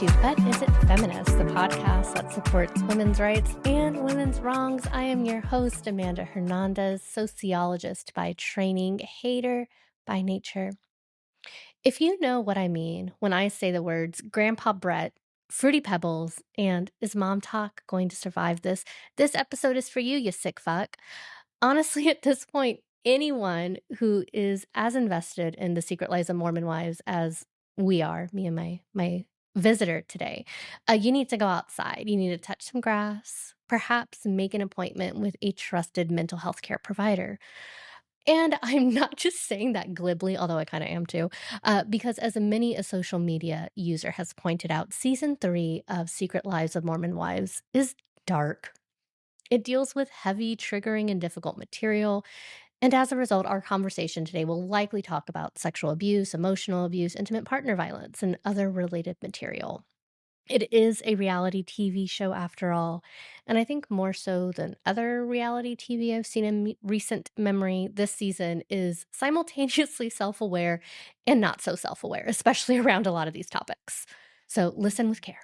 to But Is It Feminist, the podcast that supports women's rights and women's wrongs. I am your host, Amanda Hernandez, sociologist by training, hater by nature. If you know what I mean when I say the words Grandpa Brett, Fruity Pebbles, and Is Mom Talk going to survive this? This episode is for you, you sick fuck. Honestly, at this point, anyone who is as invested in the secret lives of Mormon wives as we are, me and my visitor today, you need to go outside. You need to touch some grass, perhaps make an appointment with a trusted mental health care provider. And I'm not just saying that glibly, although I kind of am too, because as many a social media user has pointed out, season 3 of Secret Lives of Mormon Wives is dark. It deals with heavy, triggering, and difficult material. And as a result, our conversation today will likely talk about sexual abuse, emotional abuse, intimate partner violence, and other related material. It is a reality TV show after all, and I think more so than other reality TV I've seen in recent memory, this season is simultaneously self-aware and not so self-aware, especially around a lot of these topics. So listen with care.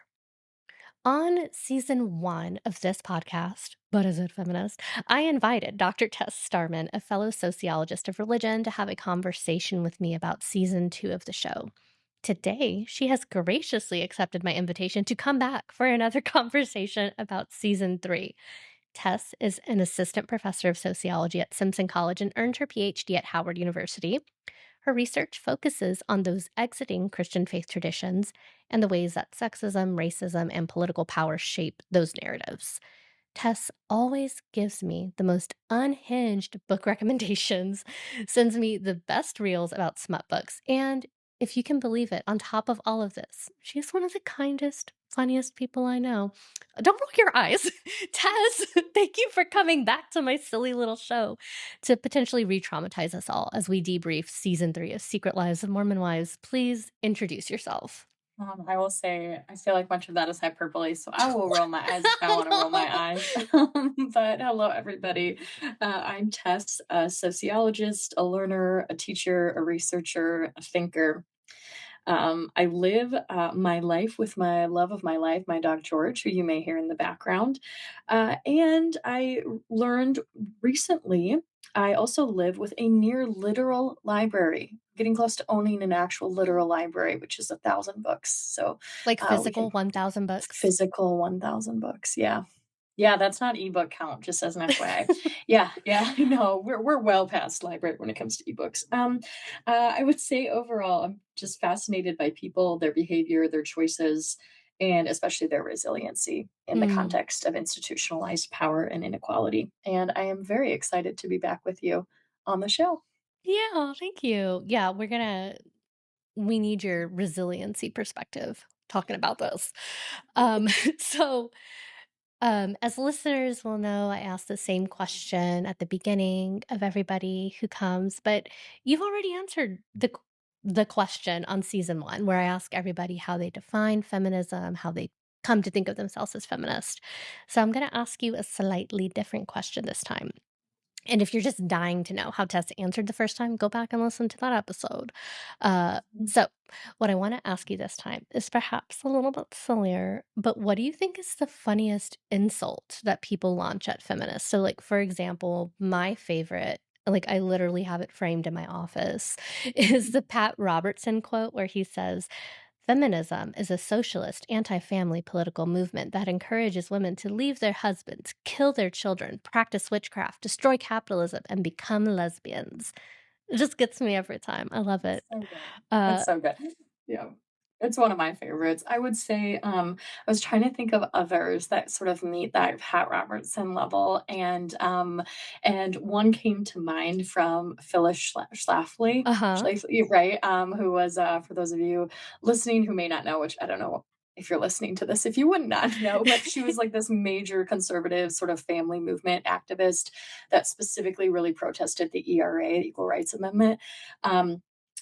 On season 1 of this podcast, But Is It Feminist, I invited Dr. Tess Starman, a fellow sociologist of religion, to have a conversation with me about season 2 of the show. Today, she has graciously accepted my invitation to come back for another conversation about season 3. Tess is an assistant professor of sociology at Simpson College and earned her PhD at Howard University. Her research focuses on those exiting Christian faith traditions and the ways that sexism, racism, and political power shape those narratives. Tess always gives me the most unhinged book recommendations, sends me the best reels about smut books, and if you can believe it, on top of all of this, she's one of the kindest, funniest people I know. Don't roll your eyes. Tess, thank you for coming back to my silly little show to potentially re-traumatize us all as we debrief season 3 of Secret Lives of Mormon Wives. Please introduce yourself. I will say, I feel like much of that is hyperbole, so I will roll my eyes if I want to roll my eyes. But hello, everybody. I'm Tess, a sociologist, a learner, a teacher, a researcher, a thinker. I live my life with my love of my life, my dog George, who you may hear in the background. And I learned recently, I also live with a near literal library, getting close to owning an actual literal library, which is 1,000 books. So, Like physical 1,000 books? Physical 1,000 books, yeah. Yeah, that's not ebook count, just as an FYI. yeah, no, we're well past library when it comes to ebooks. I would say overall, I'm just fascinated by people, their behavior, their choices, and especially their resiliency in the context of institutionalized power and inequality. And I am very excited to be back with you on the show. Yeah, thank you. Yeah, we need your resiliency perspective talking about this. So as listeners will know, I ask the same question at the beginning of everybody who comes, but you've already answered the question on season 1, where I ask everybody how they define feminism, how they come to think of themselves as feminist. So I'm going to ask you a slightly different question this time. And if you're just dying to know how Tess answered the first time, go back and listen to that episode. So what I want to ask you this time is perhaps a little bit sillier, but what do you think is the funniest insult that people launch at feminists? So, like, for example, my favorite, like, I literally have it framed in my office, is the Pat Robertson quote where he says, "Feminism is a socialist, anti-family political movement that encourages women to leave their husbands, kill their children, practice witchcraft, destroy capitalism, and become lesbians." It just gets me every time. I love it. So good. That's so good. Yeah. It's one of my favorites. I would say, I was trying to think of others that sort of meet that Pat Robertson level, and one came to mind from Phyllis Schlafly, right? Who was, for those of you listening who may not know, which I don't know if you're listening to this, if you would not know, but she was like this major conservative sort of family movement activist that specifically really protested the ERA, the Equal Rights Amendment.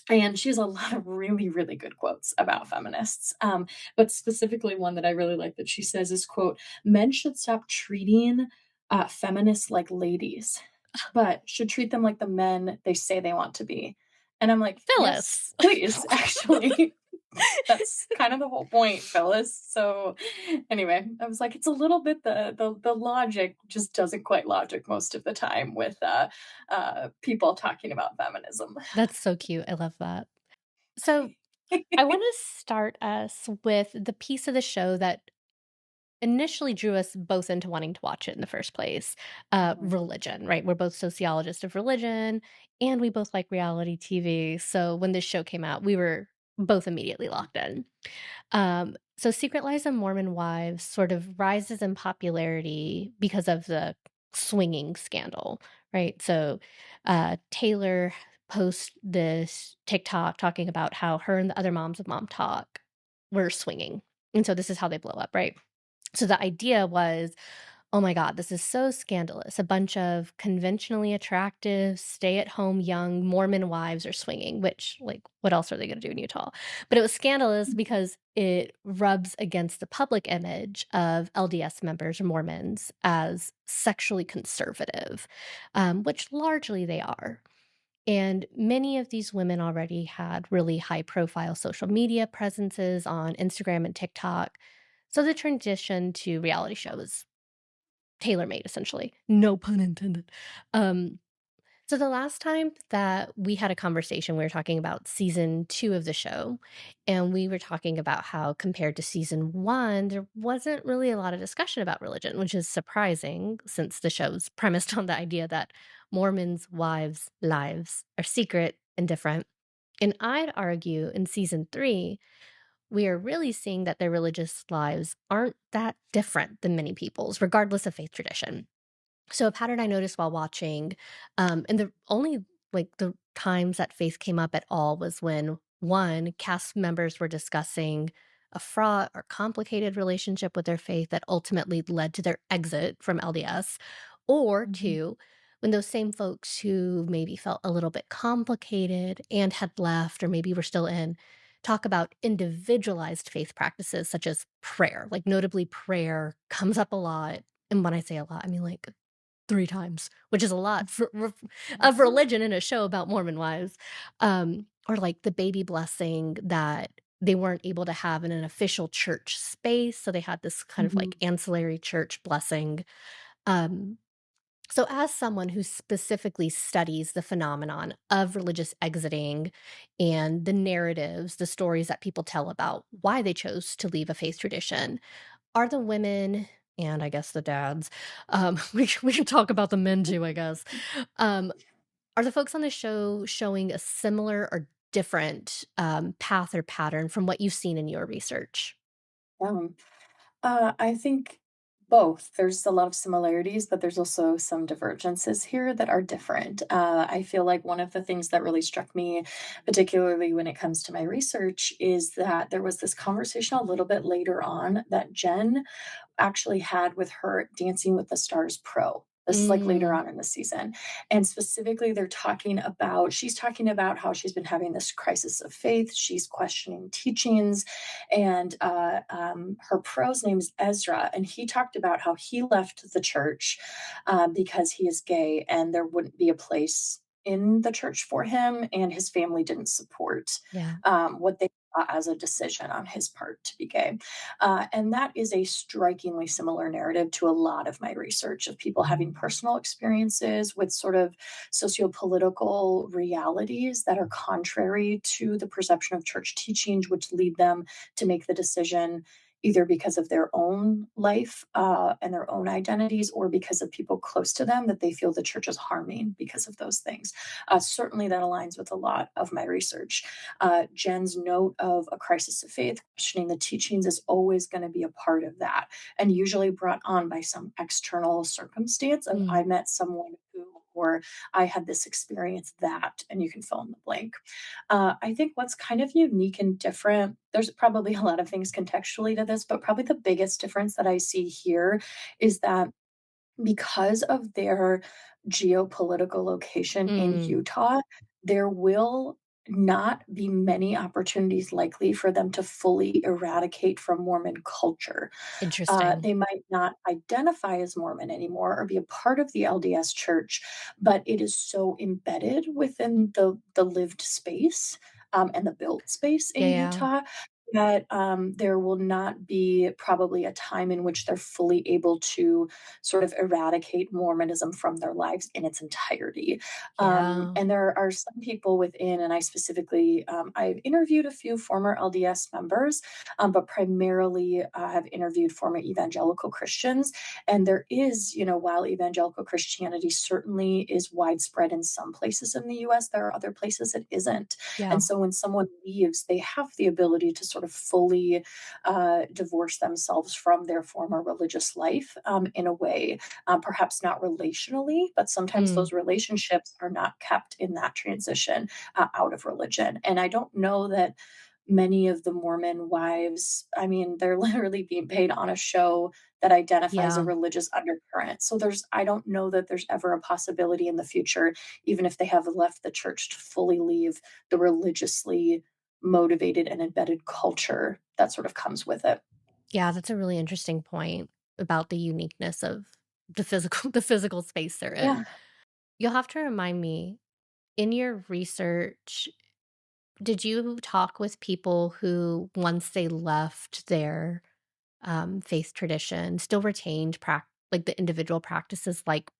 And she has a lot of really, really good quotes about feminists. But specifically one that I really like that she says is, quote, "Men should stop treating feminists like ladies, but should treat them like the men they say they want to be." And I'm like, Phyllis. yes, please, actually. That's kind of the whole point, Phyllis. So anyway, I was like, it's a little bit the logic just doesn't quite logic most of the time with people talking about feminism. That's so cute. I love that. So I want to start us with the piece of the show that initially drew us both into wanting to watch it in the first place, Mhm. religion, right? We're both sociologists of religion, and we both like reality TV, so when this show came out, we were both immediately locked in. So Secret Lives of Mormon Wives sort of rises in popularity because of the swinging scandal, right? So, Taylor posts this TikTok talking about how her and the other moms of Mom Talk were swinging, and so this is how they blow up, right? So the idea was, oh my God, this is so scandalous. A bunch of conventionally attractive, stay at home young Mormon wives are swinging, which, like, what else are they going to do in Utah? But it was scandalous because it rubs against the public image of LDS members or Mormons as sexually conservative, which largely they are. And many of these women already had really high profile social media presences on Instagram and TikTok. So the transition to reality shows tailor-made, essentially. No pun intended. Um, so the last time that we had a conversation, we were talking about season 2 of the show, and we were talking about how compared to season 1, there wasn't really a lot of discussion about religion, which is surprising since the show's premised on the idea that Mormons' wives' lives are secret and different. And I'd argue in season 3, we are really seeing that their religious lives aren't that different than many people's, regardless of faith tradition. So a pattern I noticed while watching, and the only like the times that faith came up at all was when one, cast members were discussing a fraught or complicated relationship with their faith that ultimately led to their exit from LDS, or Mhm. two, when those same folks who maybe felt a little bit complicated and had left or maybe were still in talk about individualized faith practices such as prayer. Like notably prayer comes up a lot. And when I say a lot, I mean like 3 times, which is a lot for of religion in a show about Mormon wives, or, like, the baby blessing that they weren't able to have in an official church space, so they had this kind of, Mhm. like, ancillary church blessing, um, so as someone who specifically studies the phenomenon of religious exiting and the narratives, the stories that people tell about why they chose to leave a faith tradition, are the women and I guess the dads, we can talk about the men too, I guess. Um, are the folks on the show showing a similar or different, path or pattern from what you've seen in your research? Um, I think both. There's a lot of similarities, but there's also some divergences here that are different. I feel like one of the things that really struck me, particularly when it comes to my research, is that there was this conversation a little bit later on that Jen actually had with her Dancing with the Stars Pro. This is like later Mm, on in the season. And specifically, she's talking about how she's been having this crisis of faith. She's questioning teachings. And her pro's name is Ezra. And he talked about how he left the church because he is gay and there wouldn't be a place in the church for him. And his family didn't support yeah. what they saw as a decision on his part to be gay. And that is a strikingly similar narrative to a lot of my research of people having personal experiences with sort of socio-political realities that are contrary to the perception of church teachings, which lead them to make the decision either because of their own life and their own identities or because of people close to them that they feel the church is harming because of those things. Certainly, that aligns with a lot of my research. Jen's note of a crisis of faith, questioning the teachings, is always going to be a part of that, and usually brought on by some external circumstance of Mm, I met someone who, or I had this experience that, and you can fill in the blank. I think what's kind of unique and different, there's probably a lot of things contextually to this, but probably the biggest difference that I see here is that because of their geopolitical location in mm, Utah, there will not be many opportunities likely for them to fully eradicate from Mormon culture. interesting. They might not identify as Mormon anymore or be a part of the LDS church, but it is so embedded within the lived space. and the built space Yeah, in yeah. Utah, that there will not be probably a time in which they're fully able to sort of eradicate Mormonism from their lives in its entirety. Yeah. And there are some people within, and I specifically, I've interviewed a few former LDS members, but primarily have interviewed former evangelical Christians. And there is, while evangelical Christianity certainly is widespread in some places in the US, there are other places it isn't. Yeah. And so when someone leaves, they have the ability to sort of fully divorce themselves from their former religious life in a way, perhaps not relationally, but sometimes Mm. those relationships are not kept in that transition out of religion. And I don't know that many of the Mormon wives, I mean, they're literally being paid on a show that identifies a Yeah. religious undercurrent. So I don't know that there's ever a possibility in the future, even if they have left the church, to fully leave the religiously motivated and embedded culture that sort of comes with it. Yeah, that's a really interesting point about the uniqueness of the physical the physical space they're in. Yeah. You'll have to remind me, in your research, did you talk with people who, once they left their, faith tradition, still retained like, the individual practices like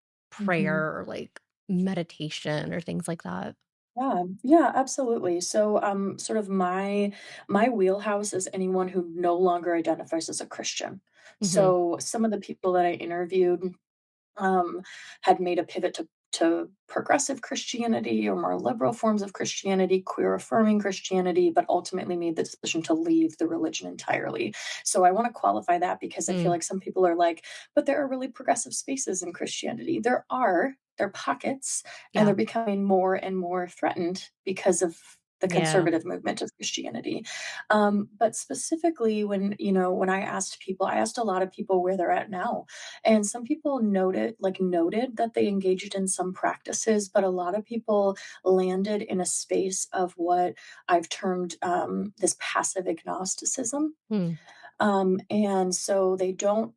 Mhm. prayer or, like, meditation or things like that? Yeah, yeah, absolutely. So, sort of my wheelhouse is anyone who no longer identifies as a Christian. Mhm. So, some of the people that I interviewed um, had made a pivot to progressive Christianity or more liberal forms of Christianity, queer affirming Christianity, but ultimately made the decision to leave the religion entirely. So I want to qualify that because I feel Mm. like some people are like, but there are really progressive spaces in Christianity. There are pockets, and Yeah. they're becoming more and more threatened because of the Yeah. conservative movement of Christianity. But specifically, when I asked people, I asked a lot of people where they're at now, and some people noted that they engaged in some practices, but a lot of people landed in a space of what I've termed this passive agnosticism. Hmm. And so they don't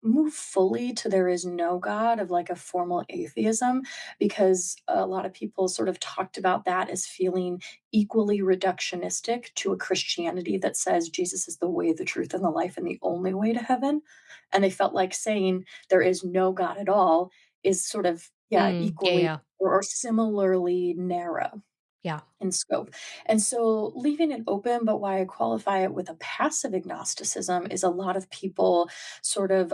move fully to there is no God of like a formal atheism, because a lot of people sort of talked about that as feeling equally reductionistic to a Christianity that says Jesus is the way, the truth, and the life, and the only way to heaven. And they felt like saying there is no God at all is sort of, yeah, Mm. Yeah, equally yeah. or similarly narrow Yeah. in scope. And so leaving it open, but why I qualify it with a passive agnosticism is a lot of people sort of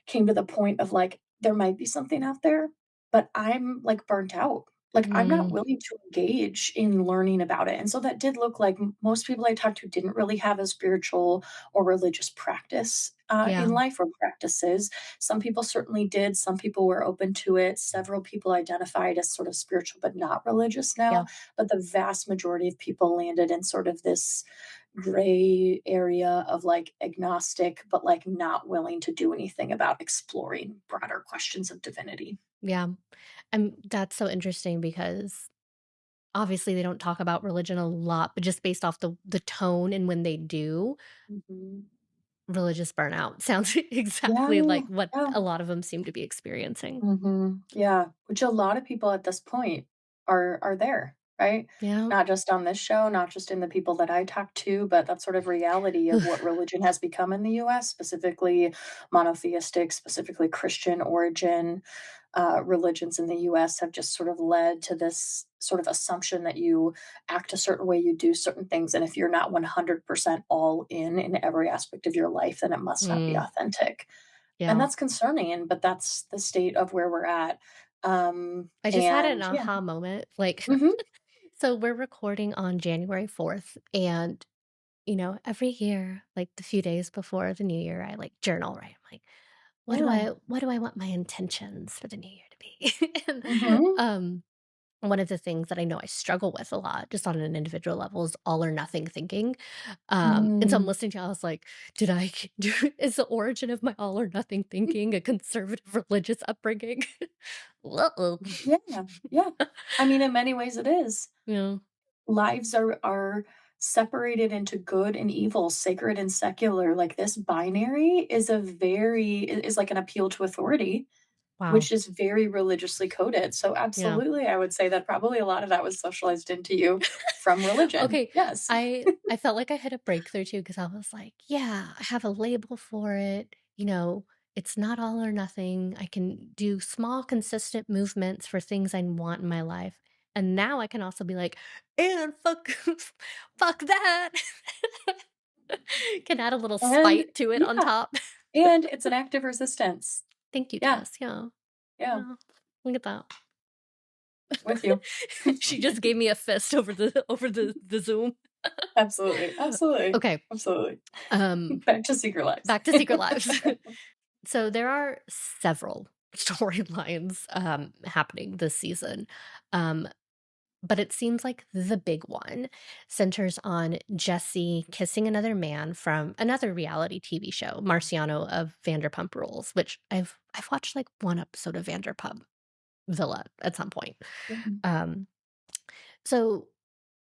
came to the point of like, there might be something out there, but I'm like burnt out. Like, I'm not Mm. willing to engage in learning about it. And so that did look like most people I talked to didn't really have a spiritual or religious practice in Yeah. life or practices. Some people certainly did. Some people were open to it. Several people identified as sort of spiritual but not religious now. Yeah. But the vast majority of people landed in sort of this gray area of like agnostic, but like not willing to do anything about exploring broader questions of divinity. Yeah. And that's so interesting because obviously they don't talk about religion a lot, but just based off the tone and when they do, Mhm. religious burnout sounds Yeah, exactly like what yeah. a lot of them seem to be experiencing. Yeah, which a lot of people at this point are there, right? Yeah. Not just on this show, not just in the people that I talk to, but that sort of reality of what religion has become in the US, specifically monotheistic, specifically Christian origin religions in the US have just sort of led to this sort of assumption that you act a certain way, you do certain things, and if you're not 100% all in every aspect of your life, then it must not be Mm. authentic. And Yeah. that's concerning, but that's the state of where we're at. I just had an And yeah. aha moment. Like, Mhm. so we're recording on January 4th. And, every year, like the few days before the new year, I like journal, right? I'm like, Yeah. what do I want my intentions for the new year to be? and Mhm. one of the things that I know I struggle with a lot, just on an individual level, is all or nothing thinking. And so I'm Mm. listening to, I was like, did I is the origin of my all or nothing thinking a conservative religious upbringing? Uh-oh. Yeah. Yeah. I mean, in many ways it is. Yeah. Lives are separated into good and evil, sacred and secular. Like this binary is like an appeal to authority. Wow. which is very religiously coded. So Yeah. absolutely, I would say that probably a lot of that was socialized into you from religion. Okay, Yes. I felt like I hit a breakthrough too because I was like, "Yeah, I have a label for it, it's not all or nothing. I can do small, consistent movements for things I want in my life." And now I can also be like, "And fuck fuck that." Can add a little And spite to it on yeah, top. and it's an act of resistance. Thank you, Yeah, Tess, yeah. yeah, Yeah, look at that. with you. She just gave me a fist over the Zoom. Absolutely, absolutely, Okay, absolutely. um, Back to Secret Lives. back to Secret Lives. So there are several storylines, happening this season, um, but it seems like the big one centers on Jesse kissing another man from another reality TV show, Marciano of Vanderpump Rules, which I've watched, like, one episode of Vanderpump Villa at some point. Mhm. Um, so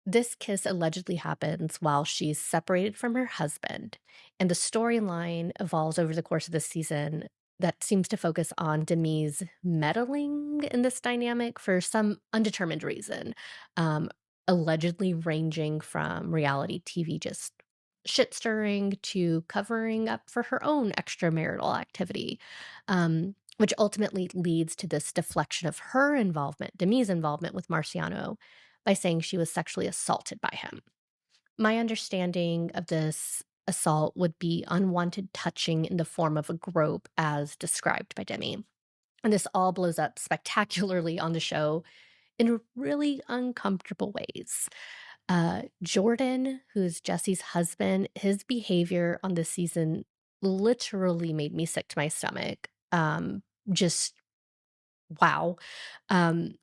this kiss allegedly happens while she's separated from her husband, and the storyline evolves over the course of the season that seems to focus on Demi's meddling in this dynamic for some undetermined reason, um, allegedly ranging from reality TV just shit stirring to covering up for her own extramarital activity, which ultimately leads to this deflection of her involvement, Demi's involvement with Marciano, by saying she was sexually assaulted by him. My understanding of this assault would be unwanted touching in the form of a grope as described by Demi. And this all blows up spectacularly on the show in really uncomfortable ways. Jordan, who's Jesse's husband, his behavior on this season literally made me sick to my stomach. Just wow. Um,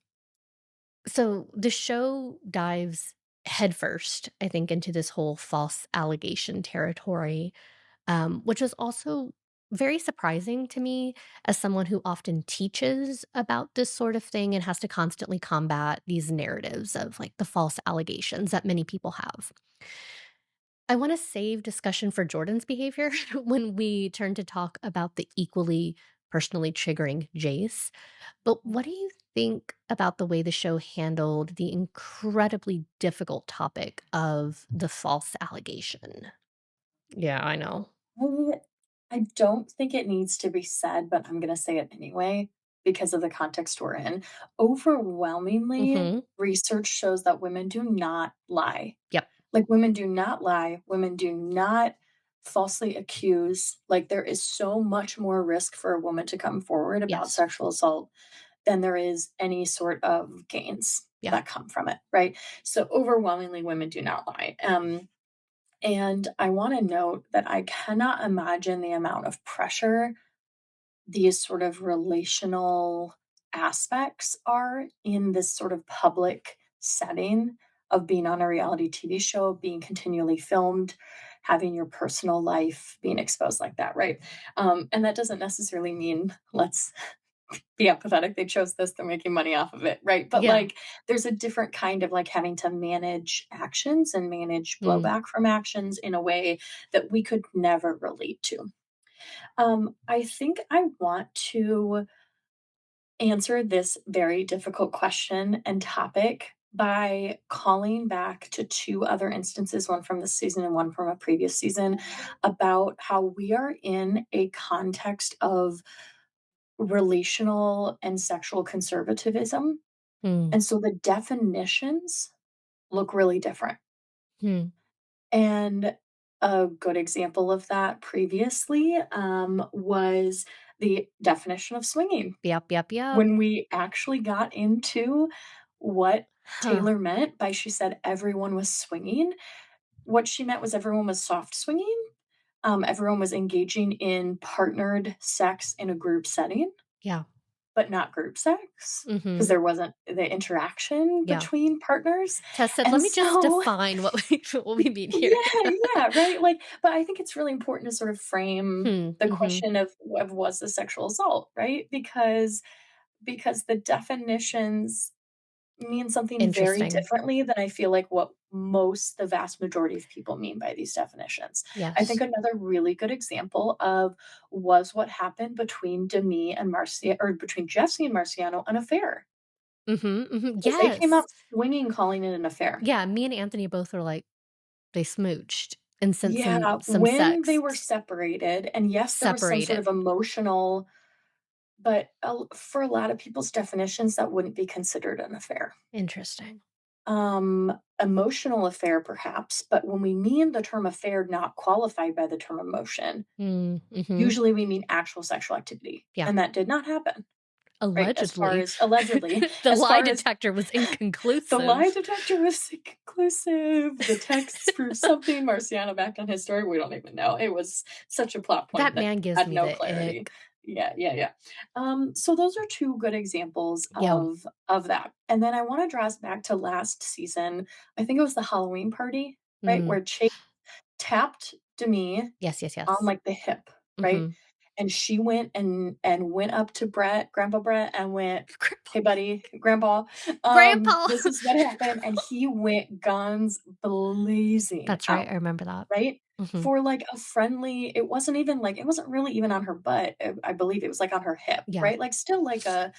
So the show dives headfirst, I think, into this whole false allegation territory, which was also very surprising to me as someone who often teaches about this sort of thing and has to constantly combat these narratives of like the false allegations that many people have. I want to save discussion for Jordan's behavior when we turn to talk about the equally personally triggering Jace. But what do you think about the way the show handled the incredibly difficult topic of the false allegation? Yeah, I know. I I don't think it needs to be said, but I'm gonna say it anyway because of the context we're in. Overwhelmingly, Mhm. research shows that women do not lie. Yep. Like, women do not lie, women do not falsely accuse. Like, there is so much more risk for a woman to come forward about Yes. sexual assault than there is any sort of gains Yeah. that come from it, right? So, overwhelmingly, women do not lie. And I want to note that I cannot imagine the amount of pressure these sort of relational aspects are in this sort of public setting of being on a reality TV show, being continually filmed, having your personal life being exposed like that, right? And that doesn't necessarily mean let's be empathetic. They chose this, they're making money off of it, right? But Yeah. like there's a different kind of like having to manage actions and manage Mm. blowback from actions in a way that we could never relate to. I think I want to answer this very difficult question and topic by calling back to two other instances, one from this season and one from a previous season, about how we are in a context of relational and sexual conservatism. Mm. And so the definitions look really different. Mm. And a good example of that previously was the definition of swinging. Yep, yep, yep. When we actually got into what Huh. Taylor meant by she said everyone was swinging, what she meant was everyone was soft swinging. Everyone was engaging in partnered sex in a group setting, Yeah. but not group sex because Mhm. there wasn't the interaction Yeah. between partners. Tess said, And "Let me just so define what we what we mean here." yeah, yeah, right, like but I think it's really important to sort of frame Hmm. the Mhm. question of was the sexual assault, right? Because the definitions mean something very Interesting. differently than I feel like what the vast majority of people mean by these definitions. I think Yes. another really good example of was what happened between Demi and Marcia, or between Jesse and Marciano, an affair. Mhm, mhm. 'Cause they came out Yes. swinging, calling it an affair. Yeah, me and Anthony both were like, they smooched and sent Yeah, some when they were sex separated, and yes, there was some sort of separated. emotional, but for a lot of people's definitions, that wouldn't be considered an affair. Interesting. Emotional affair perhaps, but when we mean the term affair not qualified by the term emotion, Mm, mhm. usually we mean actual sexual activity, Yeah. and that did not happen, right? As far Allegedly. as allegedly, The as lie far as detector was the lie inconclusive. detector was conclusive, the texts proved something, Marciano back on his story, we don't even know. It was such a plot point That that man gives had me no the clarity. ick. Yeah, yeah, yeah. So those are 2 good examples Yeah. of that, and then I wanna draw us back to last season. I think it was the Halloween party, right? Mm. Where Chase tapped Demi Yes, yes, on, yes. like, the hip, right? Mhm. And she went and went up to Grandpa Brett, and went, Grandpa. "Hey, buddy, grandpa, Grandpa. this is what happened," and he went guns blazing That's right, I out, remember that. right? Mhm. For, like, a friendly, it wasn't even, like, it wasn't really even on her butt, I believe it was, like, on her hip, Yeah. right? Like, still like a,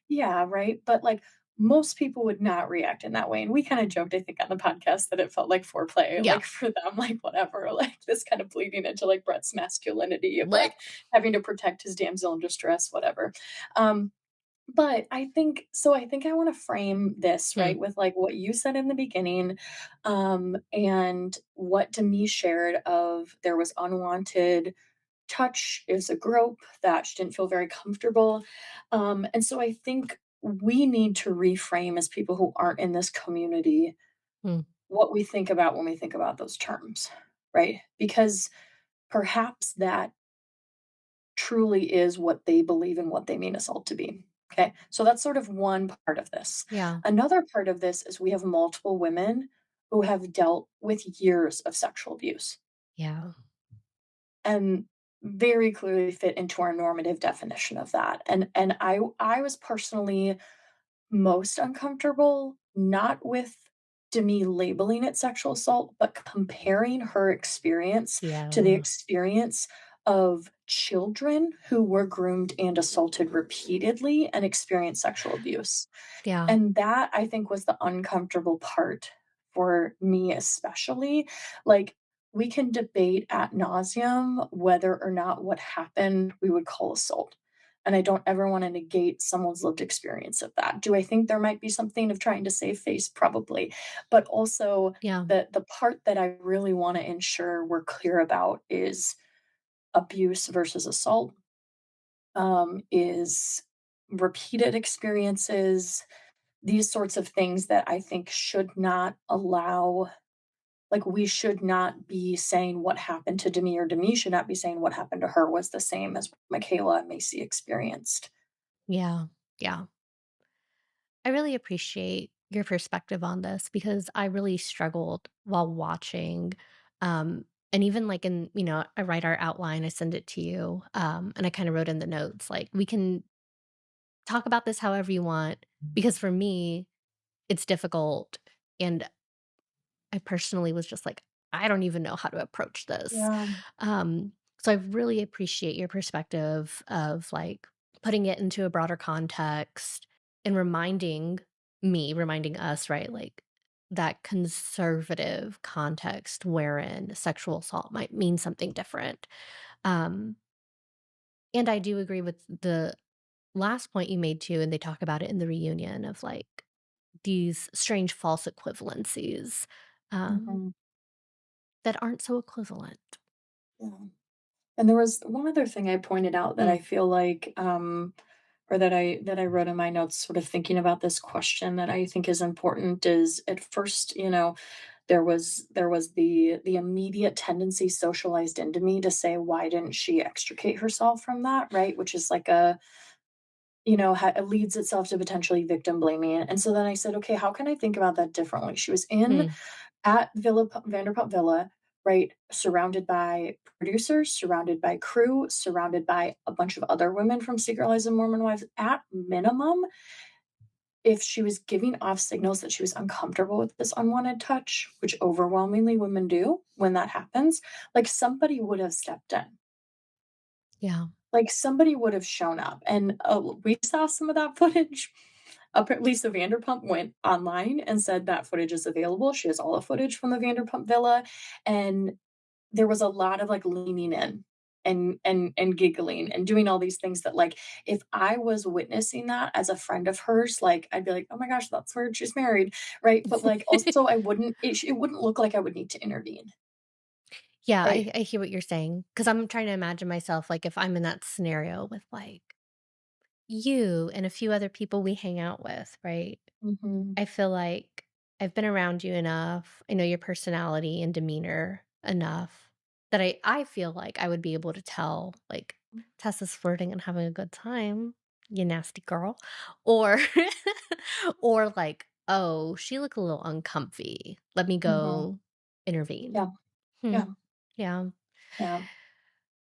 yeah, right? But, like, most people would not react in that way, and we kinda joked, I think, on the podcast that it felt like foreplay, Yeah. like, for them, like, whatever, like, this kind of bleeding into, like, Brett's masculinity of, Blech. like, having to protect his damsel in distress, whatever. Um, but I think I wanna frame this, Hmm. right, with, like, what you said in the beginning, and what Demi shared of there was unwanted touch, is a grope that she didn't feel very comfortable. And so I think we need to reframe, as people who aren't in this community, Hmm. what we think about when we think about those terms, right? Because perhaps that truly is what they believe and what they mean assault to be. Okay. So that's sort of one part of this. Yeah. Another part of this is we have multiple women who have dealt with years of sexual abuse Yeah. and very clearly fit into our normative definition of that. And I was personally most uncomfortable not with Demi labeling it sexual assault, but comparing her experience to the Yeah. experience of children who were groomed and assaulted repeatedly and experienced sexual abuse. Yeah. And that, I think, was the uncomfortable part for me, especially. Like, we can debate ad nauseum whether or not what happened we would call assault. And I don't ever want to negate someone's lived experience of that. Do I think there might be something of trying to save face? Probably. But also, Yeah. the part that I really want to ensure we're clear about is abuse versus assault, is repeated experiences, these sorts of things that I think should not allow, like, we should not be saying what happened to Demi, or Demi should not be saying what happened to her was the same as Michaela and Macy experienced. Yeah. Yeah. I really appreciate your perspective on this because I really struggled while watching. Um, and even like in, I write our outline, I send it to you. And I kind of wrote in the notes, like, we can talk about this however you want. Because for me, it's difficult. And I personally was just like, I don't even know how to approach this. Yeah. Um, so I really appreciate your perspective of like putting it into a broader context and reminding us, right? Like that conservative context wherein sexual assault might mean something different. Um, and I do agree with the last point you made too, and they talk about it in the reunion of like these strange false equivalencies. Um, Mhm. that aren't so equivalent. Yeah. And there was one other thing I pointed out that Mm, I feel like, or that I wrote in my notes, sort of thinking about this question, that I think is important, is at first, there was the immediate tendency socialized into me to say, why didn't she extricate herself from that, right? Which is like a, it leads itself to potentially victim blaming. And so then I said, okay, how can I think about that differently? She was in mm, at Vanderpump Villa, right? Surrounded by producers, surrounded by crew, surrounded by a bunch of other women from Secret Lives of Mormon Wives. At minimum, if she was giving off signals that she was uncomfortable with this unwanted touch, which overwhelmingly women do when that happens, like, somebody would have stepped in. Yeah. Like, somebody would have shown up, and, we saw some of that footage. Lisa Vanderpump went online and said that footage is available. She has all the footage from the Vanderpump villa, and there was a lot of, like, leaning in and giggling and doing all these things that, like, if I was witnessing that as a friend of hers, like, I'd be like, "Oh my gosh, that's weird, she's married," right? But, like, also I wouldn't it wouldn't look like I would need to intervene, Yeah, right? I hear what you're saying because 'cause I'm trying to imagine myself, like, if I'm in that scenario with, like, you and a few other people we hang out with, right? Mhm, I feel like I've been around you enough. I know your personality and demeanor enough that I feel like I would be able to tell, like, Tessa's flirting and having a good time, you nasty girl. Or or like, oh, she look a little uncomfy. Let me mhm. go intervene. Yeah, Hmm. yeah, Yeah. yeah.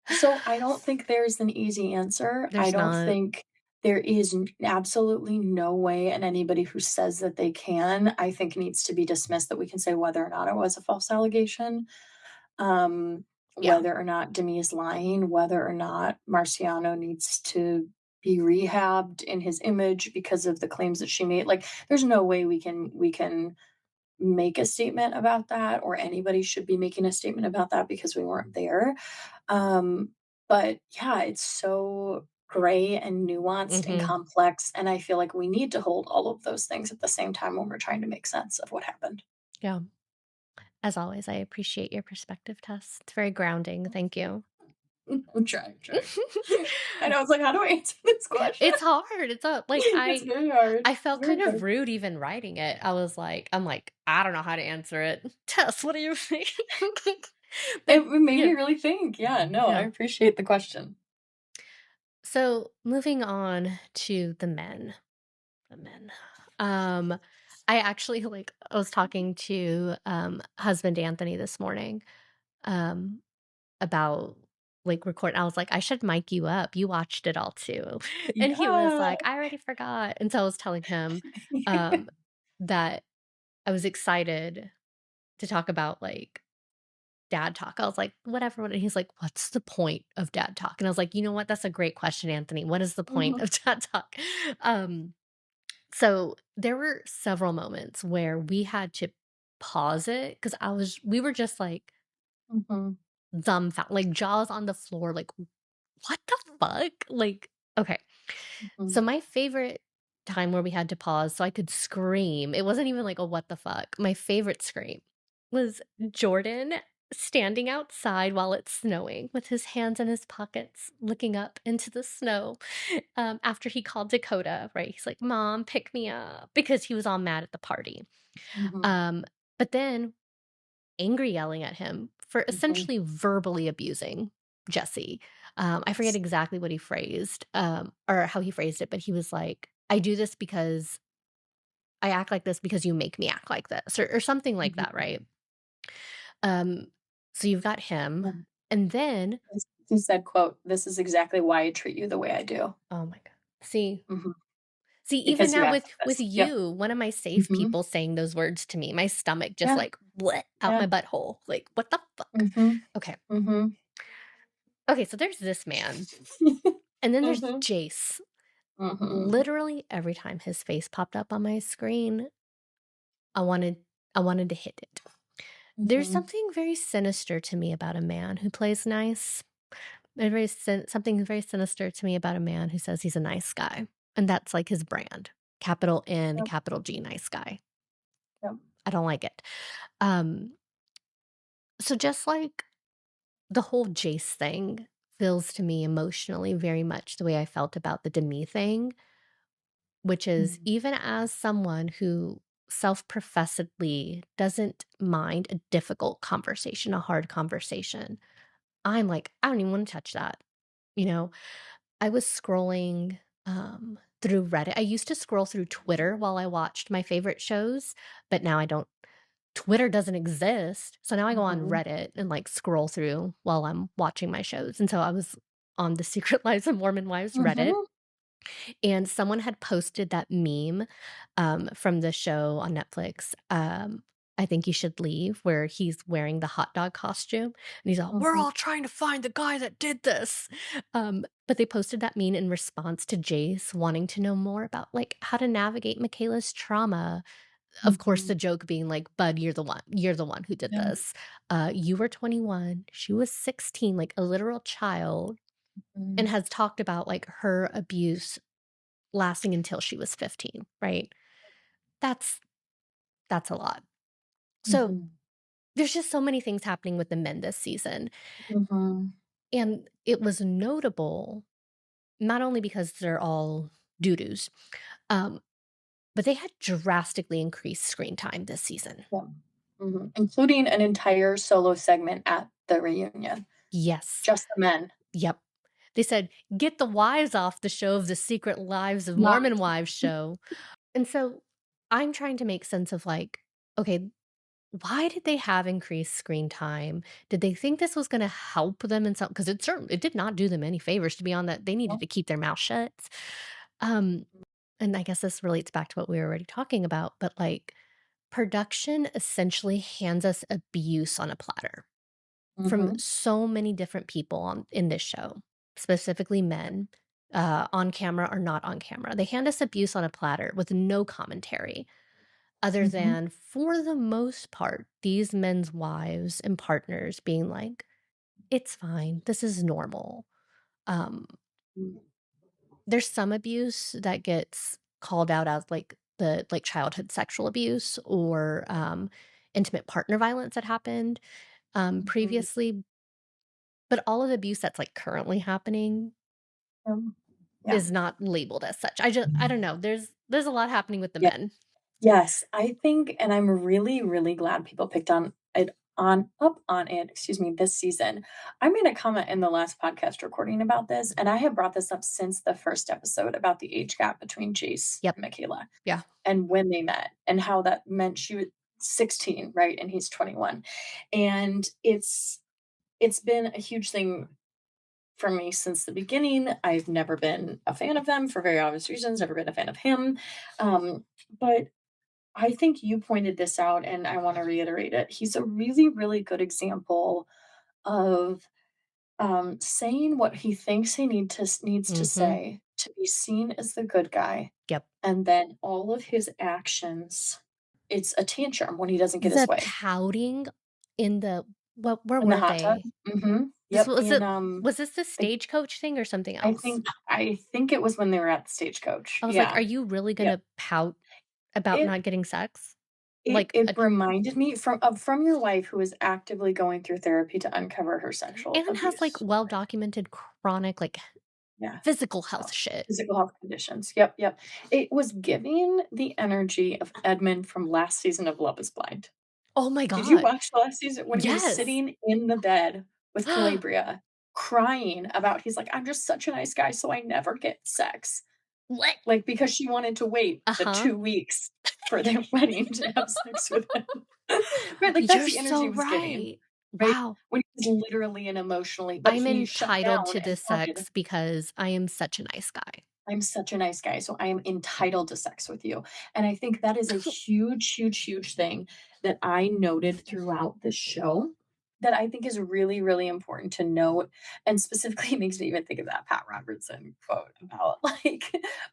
So I don't think there's an easy answer. I There's don't not. think there is absolutely no way, and anybody who says that they can, I think needs to be dismissed that we can say whether or not it was a false allegation, um, Yeah. whether or not Demi is lying, whether or not Marciano needs to be rehabbed in his image because of the claims that she made. Like, there's no way we can make a statement about that, or anybody should be making a statement about that because we weren't there. Um, but yeah, it's so gray and nuanced and Mhm. complex, and I feel like we need to hold all of those things at the same time when we're trying to make sense of what happened. Yeah. As always, I appreciate your perspective, Tess. It's very grounding. Thank you. I'm trying. And I was like, "How do I answer this question?" It's hard. It's a like, It's very hard. I It's felt very kind of hard. rude even writing it. I'm like, "I don't know how to answer it." "Tess, what do you think?" It But, made yeah, me really think. Yeah, no, I yeah. appreciate the question. So, moving on to the men. Um, I actually, like I was talking to, husband Anthony this morning, um, about, like, I was like, "I should mic you up, you watched it all too." And he was Yeah. like, "I already forgot." And so I was telling him, um, that I was excited to talk about, like, dad talk. I was like, "Whatever," and he's like, "What's the point of dad talk?" And I was like, "You know what? That's a great question, Anthony. What is the point Mhm, of dad talk?" Um, so there were several moments where we had to pause it because we were just, like, mhm, dumbfounded, like, jaws on the floor, like, "What the fuck?" Like, okay. mhm, So my favorite time where we had to pause so I could scream, it wasn't even like a "what the fuck." My favorite scream was Jordan standing outside while it's snowing with his hands in his pockets, looking up into the snow, after he called Dakota, right? He's like, "Mom, pick me up," because he was all mad at the party. mhm, Um, but then angry yelling at him for mhm. essentially verbally abusing Jesse. I forget Yes. exactly what he phrased, or how he phrased it, but he was like, "I do this because I act like this because you make me act like this," or something like that, Mhm. right? Um, so you've got him, Yeah. and then He said, quote, "This is exactly why I treat you the way I do." oh my god, Mhm. even Because you now act like with this. Yep. you, one of my safe Mhm. people saying those words to me, my stomach just Yeah, like what out yeah. my butthole, like what the fuck? Mhm, Okay, mhm. okay, so there's this man, and then there's Mhm, Jace. mhm, Literally every time his face popped up on my screen, I wanted I wanted to hit it. There's mhm. something very sinister to me about a man who plays nice. Something very sinister to me about a man who says he's a nice guy, and that's like his brand. Capital N, Yep, capital G, nice guy. yep. I don't like it. Um, so just like the whole Jace thing feels to me emotionally very much the way I felt about the Demi thing. Which is Mhm, even as someone who self-professedly doesn't mind a difficult conversation, a hard conversation, I'm like, "I don't even wanna touch that." You know? I was scrolling, through Reddit. I used to scroll through Twitter while I watched my favorite shows, but now I don't. Twitter doesn't exist, so now I go on mhm, Reddit and, like, scroll through while I'm watching my shows, and so I was on the Secret Lives of Mormon Wives Reddit, mhm. And someone had posted that meme, from the show on Netflix, I Think You Should Leave, where he's wearing the hot dog costume, and he's all, "We're Mhm. all trying to find the guy that did this." But they posted that meme in response to Jace wanting to know more about, like, how to navigate Michaela's trauma. Of course, the Mhm. joke being like, "Bud, you're the one who did Yeah. this. You were 21, she was 16, like a literal child, and Mhm. has talked about, like, her abuse lasting until she was 15, right? That's that's a lot. So, Mhm. there's just so many things happening with the men this season, Mhm. and it was notable, not only because they're all doo-doos, um, but they had drastically increased screen time this season. Yeah. Mhm. Including an entire solo segment at the reunion. Yes. Just the men. Yep. They said, "Get the wives off the show of the Secret Lives of Not Mormon Wives show." And so, I'm trying to make sense of, like, okay, why did they have increased screen time? Did they think this was gonna help them in some, because it did not do them any favors to be on that. They needed to keep their mouth shut. Um, and I guess this relates back to what we were already talking about, but, like, production essentially hands us abuse on a platter from Mhm. so many different people in this show, specifically men, on camera or not on camera. They hand us abuse on a platter with no commentary. Other Mhm. than, for the most part, these men's wives and partners being like, "It's fine. This is normal." Um, Mhm. there's some abuse that gets called out as, like, the like, childhood sexual abuse or, intimate partner violence that happened, Mhm. previously, but all of the abuse that's, like, currently happening Yeah. is not labeled as such. I don't know. There's a lot happening with the Yeah. men. Yes, I think and I'm really, really glad people picked on it, excuse me, this season. I made a comment in the last podcast recording about this, and I have brought this up since the first episode about the age gap between Jace Yep. and Michaela Yeah. and when they met and how that meant she was 16, right? And he's 21. And it's been a huge thing for me since the beginning. I've never been a fan of them for very obvious reasons, never been a fan of him. But I think you pointed this out, and I want to reiterate it. He's a really, really good example of saying what he thinks needs to Mhm. say to be seen as the good guy, Yep. and then all of his actions, it's a tantrum when he doesn't get his The way. pouting in the what where In the were hot tub, they? This yep. was In it was this the the, stagecoach thing or something I else? think it was when they were at the stagecoach. I was like, "Are Yeah, you really yep. gonna pout about It not getting sex?" It Like, it reminded me from your wife who is actively going through therapy to uncover her sexual and has, like, abuse, right? well-documented chronic, like, Yeah, physical health health shit. physical health conditions. Yep, yep. It was giving the energy of Edmund from last season of Love Is Blind. Oh my Did you god. watch the last season when he was Yes. sitting in the bed with Calabria crying about he's like, "I'm just such a nice guy, so I never get sex." What? Like, because she wanted to wait the Uh-huh. 2 weeks for their wedding to have sex with him. Right, like, that's You're the energy so he was giving, right. right? Wow. When he was literally and emotionally but I'm he shut entitled down to and this said, sex because I am such a nice guy. "I'm such a nice guy, so I am entitled to sex with you." And I think that is a huge, huge, huge thing that I noted throughout the show that I think is really, really important to note, and specifically makes me even think of that Pat Robertson quote about, like,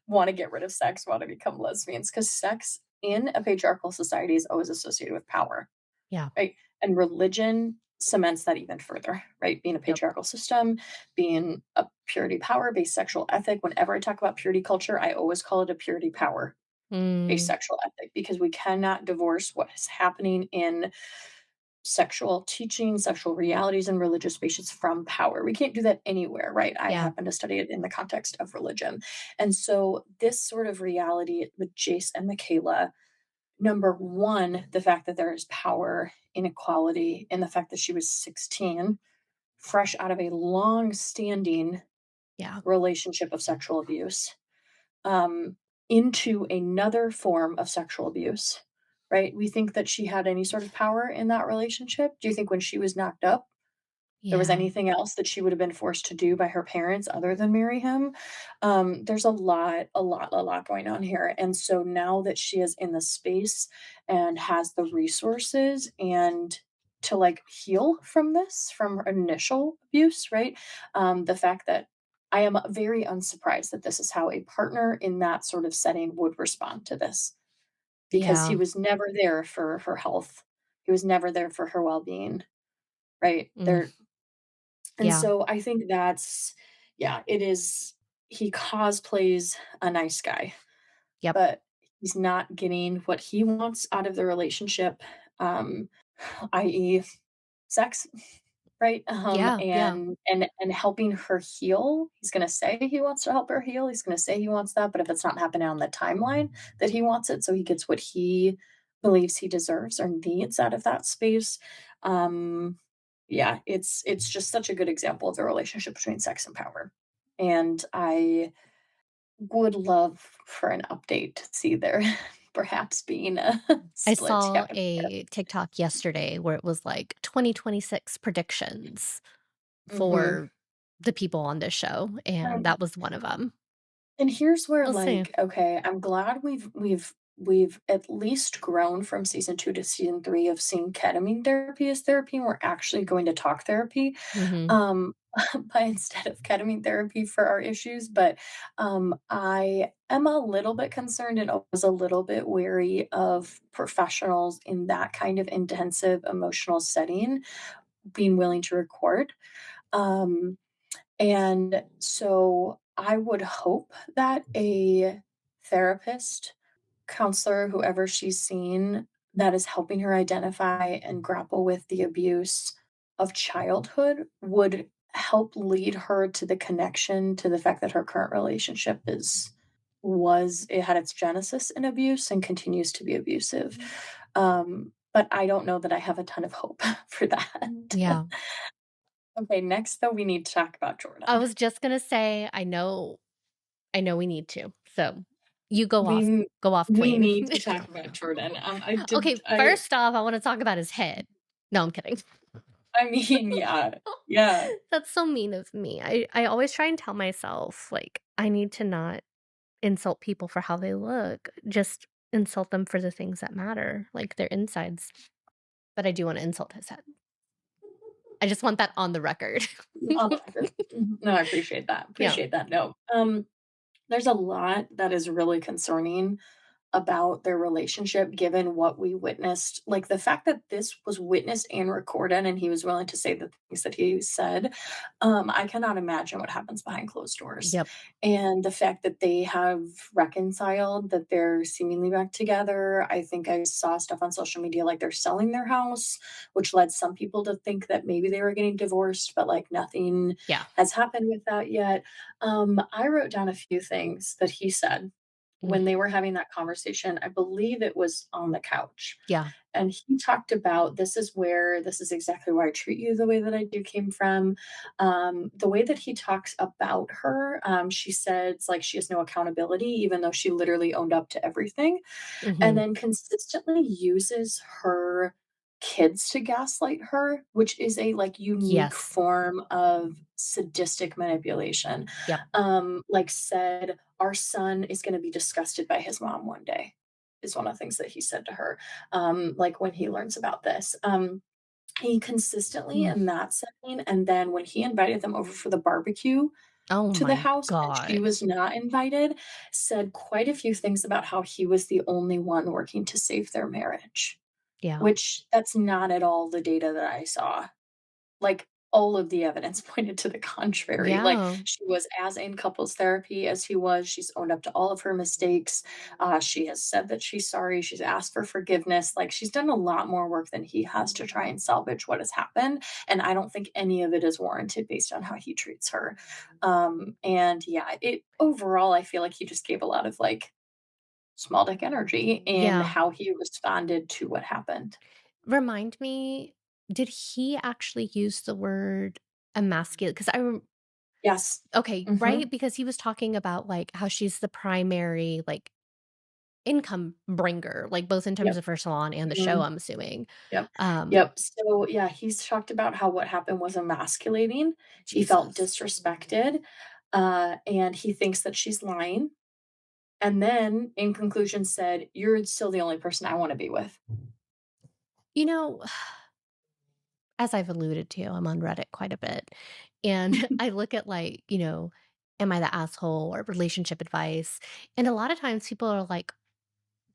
wanna get rid of sex, wanna become lesbians, because sex in a patriarchal society is always associated with power. Yeah. Right? And religion cements that even further, right? Being a Yep. patriarchal system, being a purity power based sexual ethic. Whenever I talk about purity culture, I always call it a purity power based Mm, sexual ethic because we cannot divorce what is happening in sexual teaching, sexual realities, and religious spaces from power. We can't do that anywhere, right? I yeah. happen to study it in the context of religion. And so, this sort of reality with Jace and Michaela, number one, the fact that there is power inequality in the fact that she was 16, fresh out of a long standing Yeah. relationship of sexual abuse, um, into another form of sexual abuse, right? We think that she had any sort of power in that relationship. Do you think when she was knocked up there was Yeah. anything else that she would have been forced to do by her parents other than marry him. There's a lot going on here. And so now that she is in the space and has the resources and to like heal from this, from her initial abuse, right? The fact that I am very unsurprised that this is how a partner in that sort of setting would respond to this because he Yeah. was never there for her health. He was never there for her well-being, right? Mm. There and Yeah. so I think that's yeah, it is he cosplays a nice guy, Yep. but he's not getting what he wants out of the relationship, um, i.e. sex, right? Yeah. Yeah. And helping her heal. He's gonna say he wants to help her heal. He's gonna say he wants that, but if it's not happening on the timeline that he wants it, so he gets what he believes he deserves or needs out of that space, um, yeah, it's just such a good example of the relationship between sex and power. And I would love for an update to see there perhaps being a I split saw happening there. a TikTok yesterday where it was like 2026 predictions Mhm. for the people on this show, and that was one of them. And here's where, We'll see. like, okay, I'm glad we've at least grown from season 2 to season 3 of seeing ketamine therapy as therapy, and we're actually going to talk therapy, Mhm. um, but instead of ketamine therapy for our issues, but, I am a little bit concerned and was a little bit wary of professionals in that kind of intensive emotional setting being willing to record, um and so I would hope that a therapist, counselor, whoever she's seen that is helping her identify and grapple with the abuse of childhood would help lead her to the connection to the fact that her current relationship it had its genesis in abuse and continues to be abusive. But I don't know that I have a ton of hope for that. Yeah. Okay, next though we need to talk about I Jordan. was just gonna say, I know we need to. So, you go off. We Go off, we queen. need to talk about Jordan. Okay, first off, I wanna talk about his head. No, I'm kidding. I mean, yeah, yeah. That's so mean of me. I always try and tell myself, like, I need to not insult people for how they look, just insult them for the things that matter, like their insides. But I do wanna insult his head. I just want that on the record. On the record. Mhm. No, I appreciate that. Yeah. Appreciate that. No, there's a lot that is really concerning about their relationship given what we witnessed. Like the fact that this was witnessed and recorded and he was willing to say the things that he said. I cannot imagine what happens behind closed doors. Yep. And the fact that they have reconciled, that they're seemingly back together. I think I saw stuff on social media like they're selling their house, which led some people to think that maybe they were getting divorced, but like nothing Yeah. has happened with that yet. I wrote down a few things that he said Mm. when they were having that conversation. I believe it was on the couch. Yeah. And he talked about this is exactly why I treat you the way that I do came from. The way that he talks about her, she said it's like she has no accountability, even though she literally owned up to everything and Mhm. then consistently uses her kids to gaslight her, which is a like unique Yes. form of sadistic manipulation. Yep. Like said, our son is going to be disgusted by his mom one day, is one of the things that he said to her. Like when he learns about this. He consistently Mm. in that setting, and then when he invited them over for the barbecue, Oh to the my house and she god. was not invited, said quite a few things about how he was the only one working to save their marriage, Yeah. which that's not at all the data that I saw. Like, all of the evidence pointed to the contrary. Like, Yeah. she was as in couples therapy as he was. She's owned up to all of her mistakes. She has said that she's sorry. She's asked for forgiveness. Like, she's done a lot more work than he has to try and salvage what has happened. And I don't think any of it is warranted based on how he treats her. And yeah, it overall, I feel like he just gave a lot of like small dick energy in Yeah. how he responded to what happened. Remind me, did he actually use the word emasculate? Because Yes. okay, Hmm. right? Because he was talking about, like, how she's the primary, like, income bringer, like, both in terms Yep. of her salon and the show, Mhm. I'm assuming. Yep. Um, Yep. So, yeah, he's talked about how what happened was emasculating. He felt Jesus. disrespected, and he thinks that she's lying, and then, in conclusion, said, "You're still the only person I wanna be with." You know, as I've alluded to, I'm on Reddit quite a bit, and I look at, like, am I the asshole or relationship advice, and a lot of times people are like,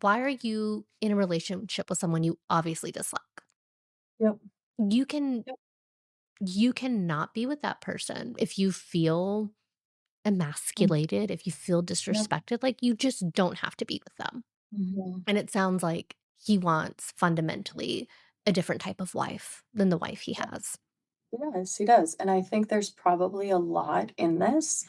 "Why are you in a relationship with someone you obviously dislike?" Yep. You can Yep. you cannot be with that person if you feel Mm. emasculated, if you feel Yep. disrespected, like, you just don't have to be with them. Mhm. And it sounds like he wants fundamentally a different type of wife than the wife he Yep. has. Yes, he does, and I think there's probably a lot in this,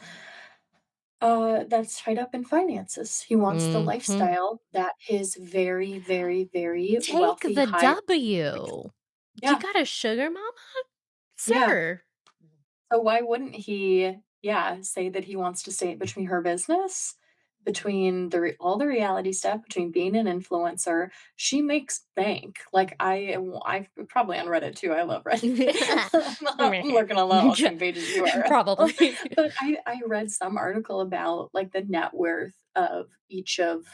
that's tied up in finances. He wants the Mhm. lifestyle that his very, very, very Take wealthy, the high like W. You yeah, got a sugar mama? yeah. Sir. So why wouldn't he, yeah, say that he wants to stay between her business, between all the reality stuff, between being an influencer? She makes bank. Like I probably on Reddit too. I love Reddit. I'm looking a lot on the same page as you are. Probably. But I read some article about like the net worth of each of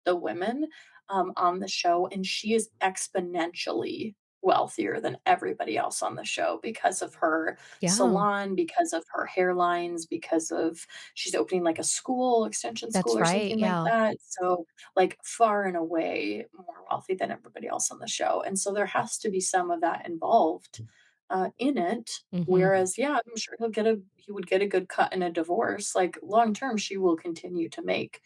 the women on the show, and she is exponentially wealthier than everybody else on the show because of her Yeah, salon, because of her hairlines, because of she's opening like a school, extension school that's or right, something like yeah. that. So, like, far and away more wealthy than everybody else on the show. And so there has to be some of that involved in it. Mhm. Whereas, yeah, I'm sure he would get a good cut in a divorce. Like long term, she will continue to make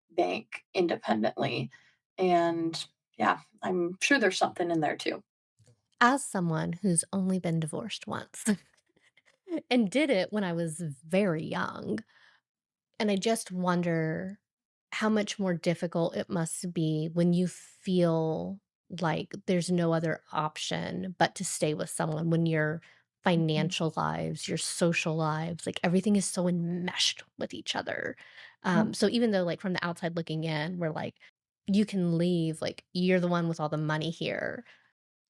bank independently. And yeah, I'm sure there's something in there too. As someone who's only been divorced once and did it when I was very young, and I just wonder how much more difficult it must be when you feel like there's no other option but to stay with someone when your Mhm. financial lives, your social lives, like everything is so enmeshed with each other. Yep. So even though, like, from the outside looking in, we're like, you can leave, like, you're the one with all the money here.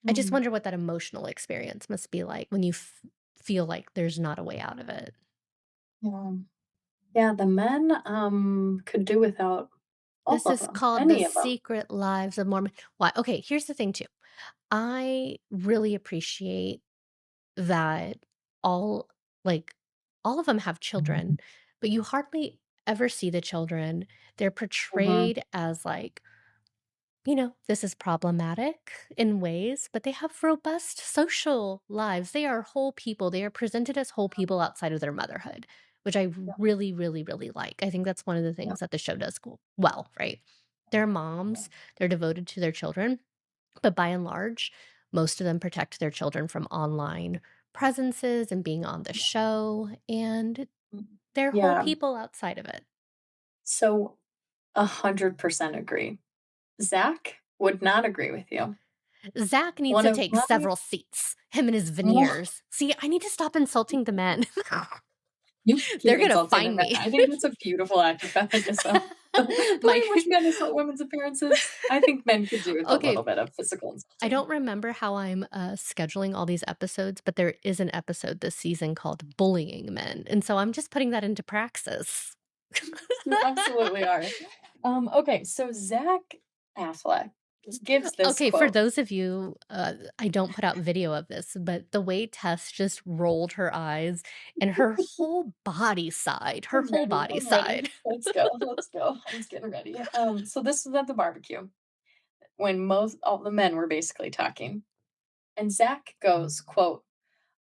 I just Mhm. wonder what that emotional experience must be like when you feel like there's not a way out of it. Yeah. Yeah, the men, could do without all This of is them, called The any of them. Secret Lives of Mormon. Why? Okay, here's the thing too. I really appreciate that all like all of them have children, but you hardly ever see the children. They're Mhm. portrayed as like, this is problematic in ways, but they have robust social lives. They are whole people. They are presented as whole people outside of their motherhood, which I Yep, really, really, really like. I think that's one of the yep, things that the show does well, right? They're yeah, moms, they're devoted to their children, but by and large, most of them protect their children from online presences and being on the show, and mm, they're whole yeah, people outside of it. so 100% agree. Zach would not agree with you. Zach needs One to of take my several seats, him and his mo veneers. See, I need to stop insulting the men. you keep They're gonna insulting the find men. me. I think that's a beautiful act of feminism. The way My in which men insult women's appearances, I think men could do with a little Okay, bit of physical I insulting. don't remember how I'm, scheduling all these episodes, but there is an episode this season called "Bullying Men," and so I'm just putting that into praxis. You absolutely are. Okay, so Zach Affleck gives this Okay, for quote. those of you, I don't put out video of this, but the way Tess just rolled her eyes and her I'm whole ready. body I'm ready. side. Let's go. Let's go. I'm just getting ready. So this was at the barbecue when most all the men were basically talking. And Zach goes, quote,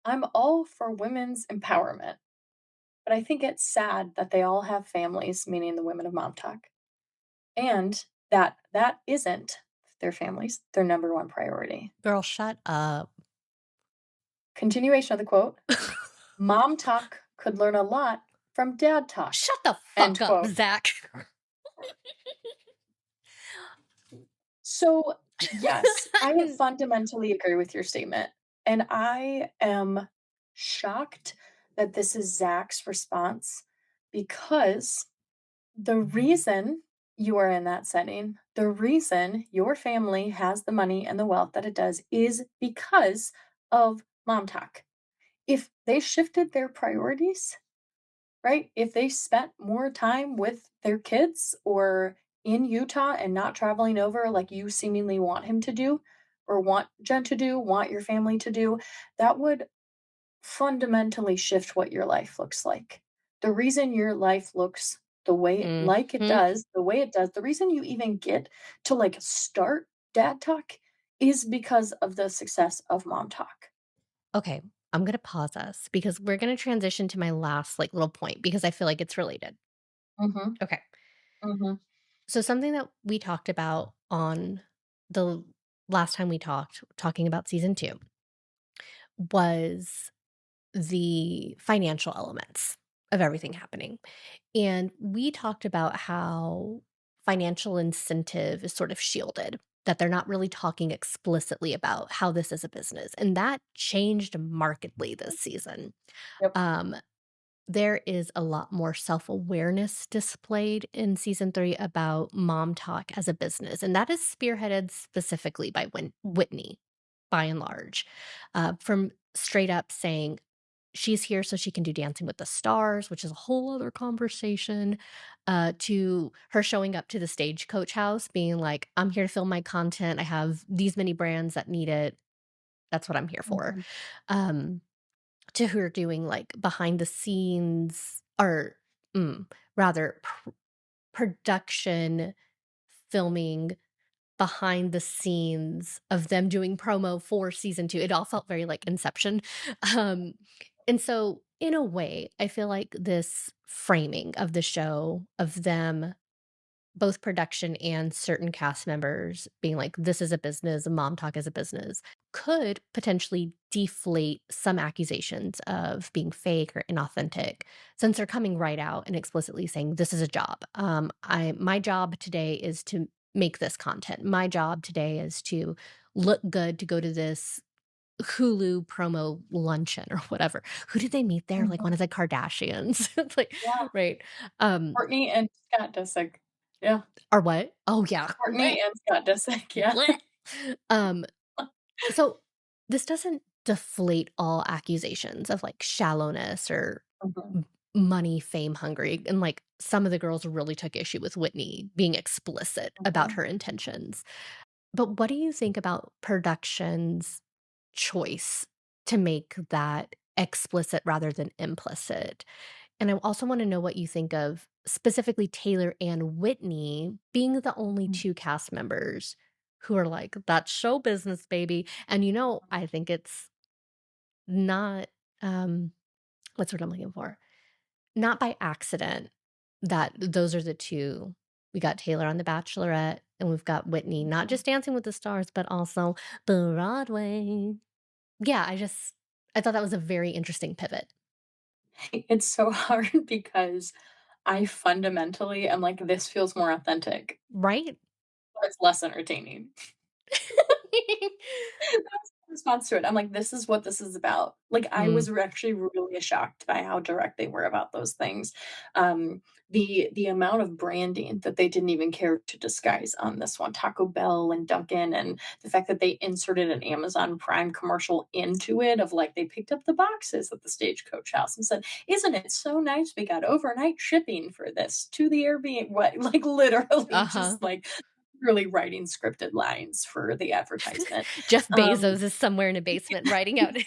I'm all for women's empowerment, but I think it's sad that they all have families, meaning the women of Mom Talk, and that isn't their families, their number one priority. Girl, shut up. Continuation of the quote, Mom Talk could learn a lot from Dad Talk. Shut the End fuck up, quote. Zach. So, yes, I fundamentally agree with your statement. And I am shocked that this is Zach's response because the reason you are in that setting, the reason your family has the money and the wealth that it does is because of mom talk. If they shifted their priorities, right? If they spent more time with their kids or in Utah and not traveling over like you seemingly want him to do or want Jen to do, want your family to do, that would fundamentally shift what your life looks like. The reason your life looks the way like it Mhm. does, the way it does, the reason you even get to like start dad talk is because of the success of mom talk. Okay, I'm gonna pause us because we're gonna transition to my last, like, little point because I feel like it's related. Mhm. Okay. Mhm. So something that we talked about on the last time we talked, talking about season 2, was the financial elements of everything happening. And we talked about how financial incentive is sort of shielded, that they're not really talking explicitly about how this is a business. And that changed markedly this season. Yep. Um, there is a lot more self-awareness displayed in season 3 about mom talk as a business, and that is spearheaded specifically by Whitney, by and large, from straight up saying she's here so she can do Dancing with the Stars, which is a whole other conversation, to her showing up to the Stagecoach house being like, "I'm here to film my content, I have these many brands that need it, that's what I'm here for." Mhm. Um to her doing, like, behind the scenes or, rather production, filming behind the scenes of them doing promo for season 2. It all felt very like Inception. Um, and so in a way, I feel like this framing of the show, of them both production and certain cast members being like, "This is a business, Mom Talk is a business," could potentially deflate some accusations of being fake or inauthentic, since they're coming right out and explicitly saying, "This is a job. My job today is to make this content. My job today is to look good to go to this Hulu promo luncheon," or whatever. Who did they meet there? Like Mhm. one of the Kardashians, It's like, Yeah. right? Um, Courtney and Scott Disick. Yeah. or what? Oh yeah. Courtney and Scott Disick, yeah. Blech. Um, so this doesn't deflate all accusations of like shallowness or Mhm. money, fame hungry. And like some of the girls really took issue with Whitney being explicit about Mhm. her intentions. But what do you think about production's choice to make that explicit rather than implicit? And I also want to know what you think of specifically Taylor and Whitney being the only Mhm. 2 cast members who are like, "That's show business, baby." And, I think it's not, um, what's what I'm looking for? Not by accident that those are the 2. We got Taylor on The Bachelorette, and we've got Whitney, not Mhm. just Dancing with the Stars, but also Broadway. Yeah, I thought that was a very interesting pivot, It's so hard because I fundamentally am like, "This feels more authentic, right? but it's less entertaining." That's the response to it. I'm like, "This is what this is about." Like, I Mm, was actually really shocked by how direct they were about those things. The amount of branding that they didn't even care to disguise on this one, Taco Bell and Dunkin', and the fact that they inserted an Amazon Prime commercial into it of, like, they picked up the boxes at the Stagecoach house and said, "Isn't it so nice we got overnight shipping for this to the Airbnb," what, like, literally uh-huh. just, like, really writing scripted lines for the advertisement. Jeff Um, Bezos is somewhere in a basement writing out his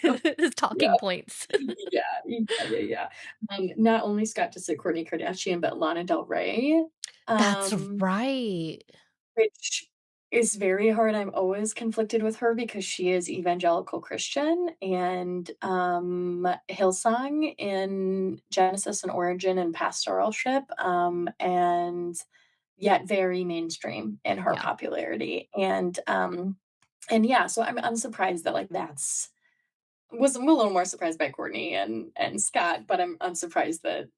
yeah, talking points. yeah, yeah. Not only Scott Disick, Kourtney Kardashian, but Lana Del Rey, That's um, right. which is very hard. I'm always conflicted with her because she is evangelical Christian and, Hillsong in Genesis and Origin and pastoralship, and yet very mainstream in her Yeah. popularity, and yeah, so I'm surprised that, like, that's was I'm a little more surprised by Courtney and Scott, but I'm surprised that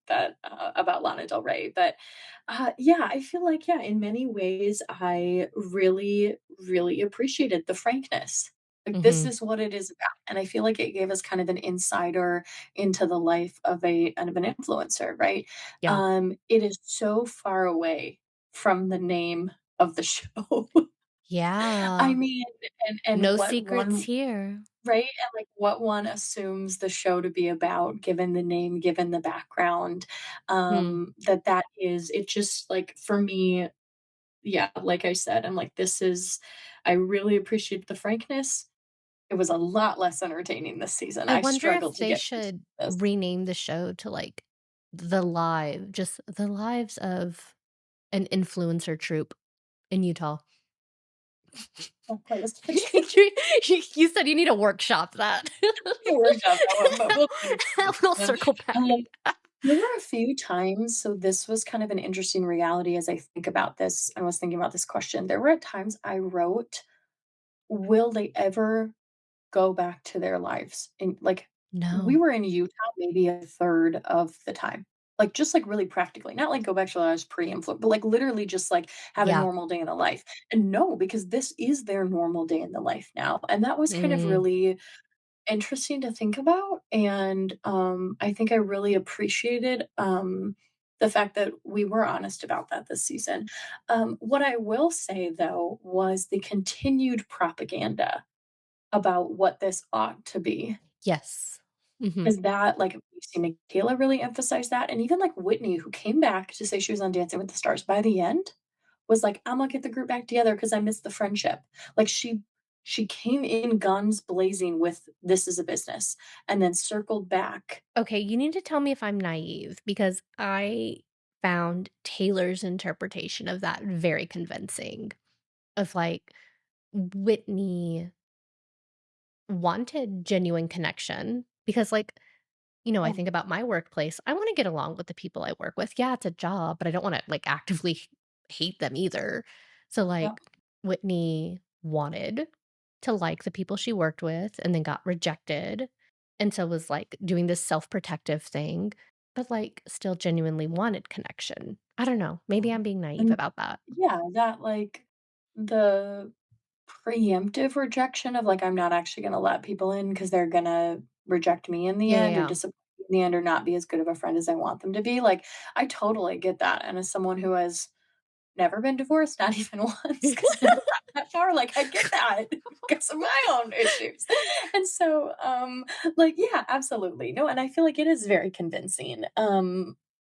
about Lana Del Rey. But yeah, I feel like yeah, in many ways, I really appreciated the frankness. Like this Mhm. is what it is about, and I feel like it gave us kind of an insider into the life of an influencer, right? Yeah. It is so far away from the name of the show. I Yeah. mean, and No what secrets one here. right? And, like, what one assumes the show to be about, given the name, given the background, Hmm. that is it just, like, for me, yeah, like I said, I'm like, "This is" I really appreciate the frankness. It was a lot less entertaining this season. I I wonder struggled if to they get through should this. rename the show to, like, just the lives of an influencer troupe in Utah. Not quite as catchy. You said you need to workshop that. We worked out that one, but we'll kind of keep We'll it. circle back. There were a few times, so this was kind of an interesting reality as I think about this and was thinking about this question. There were at times I wrote, will they ever go back to their lives? And like we No. were in Utah maybe a third of the time. Like just like really practically, not like go back to their lives pre-influence, but like literally just like have a Yeah. normal day in the life. And no, because this is their normal day in the life now. And that was kind of Mm, really interesting to think about, and, I think I really appreciated, the fact that we were honest about that this season. What I will say, though, was the continued propaganda about what this ought to be. yes. Mhm. Is that, like, Lucy Michaela really emphasized that, and even, like, Whitney, who came back to say she was on Dancing with the Stars, by the end, was like, "Imma get the group back together because I miss the friendship." Like, she came in guns blazing with, "This is a business," and then circled back. Okay, you need to tell me if I'm naive because I found Taylor's interpretation of that very convincing. Of like, Whitney wanted genuine connection because, like, I Oh, think about my workplace. I wanna get along with the people I work with. Yeah, it's a job, but I don't wanna, like, actively hate them either. So, yeah, like, Whitney wanted to like the people she worked with and then got rejected, and so was, like, doing this self-protective thing, but, like, still genuinely wanted connection. I don't know. Maybe I'm being naive and about that. yeah, that, like, the preemptive rejection of, like, I'm not actually gonna let people in because 'cause they're gonna reject me in the Yeah, yeah, end or yeah. disappoint me in the end or not be as good of a friend as I want them to be, like, I totally get that, and as someone who has never been divorced, not even once, 'cause I never got that far, like, I get that because of my own issues, and so, like, yeah, absolutely. No, and I feel like it is very convincing.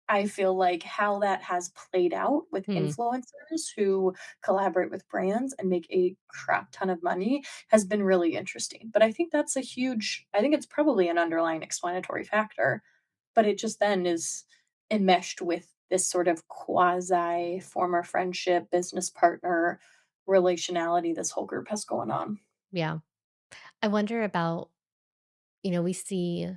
I feel like how that has played out with Hmm, influencers who collaborate with brands and make a crap ton of money has been really interesting, but I think that's a huge I think it's probably an underlying explanatory factor, but it just then is enmeshed with this sort of quasi former friendship, business partner relationality this whole group has going on. yeah. I wonder about we see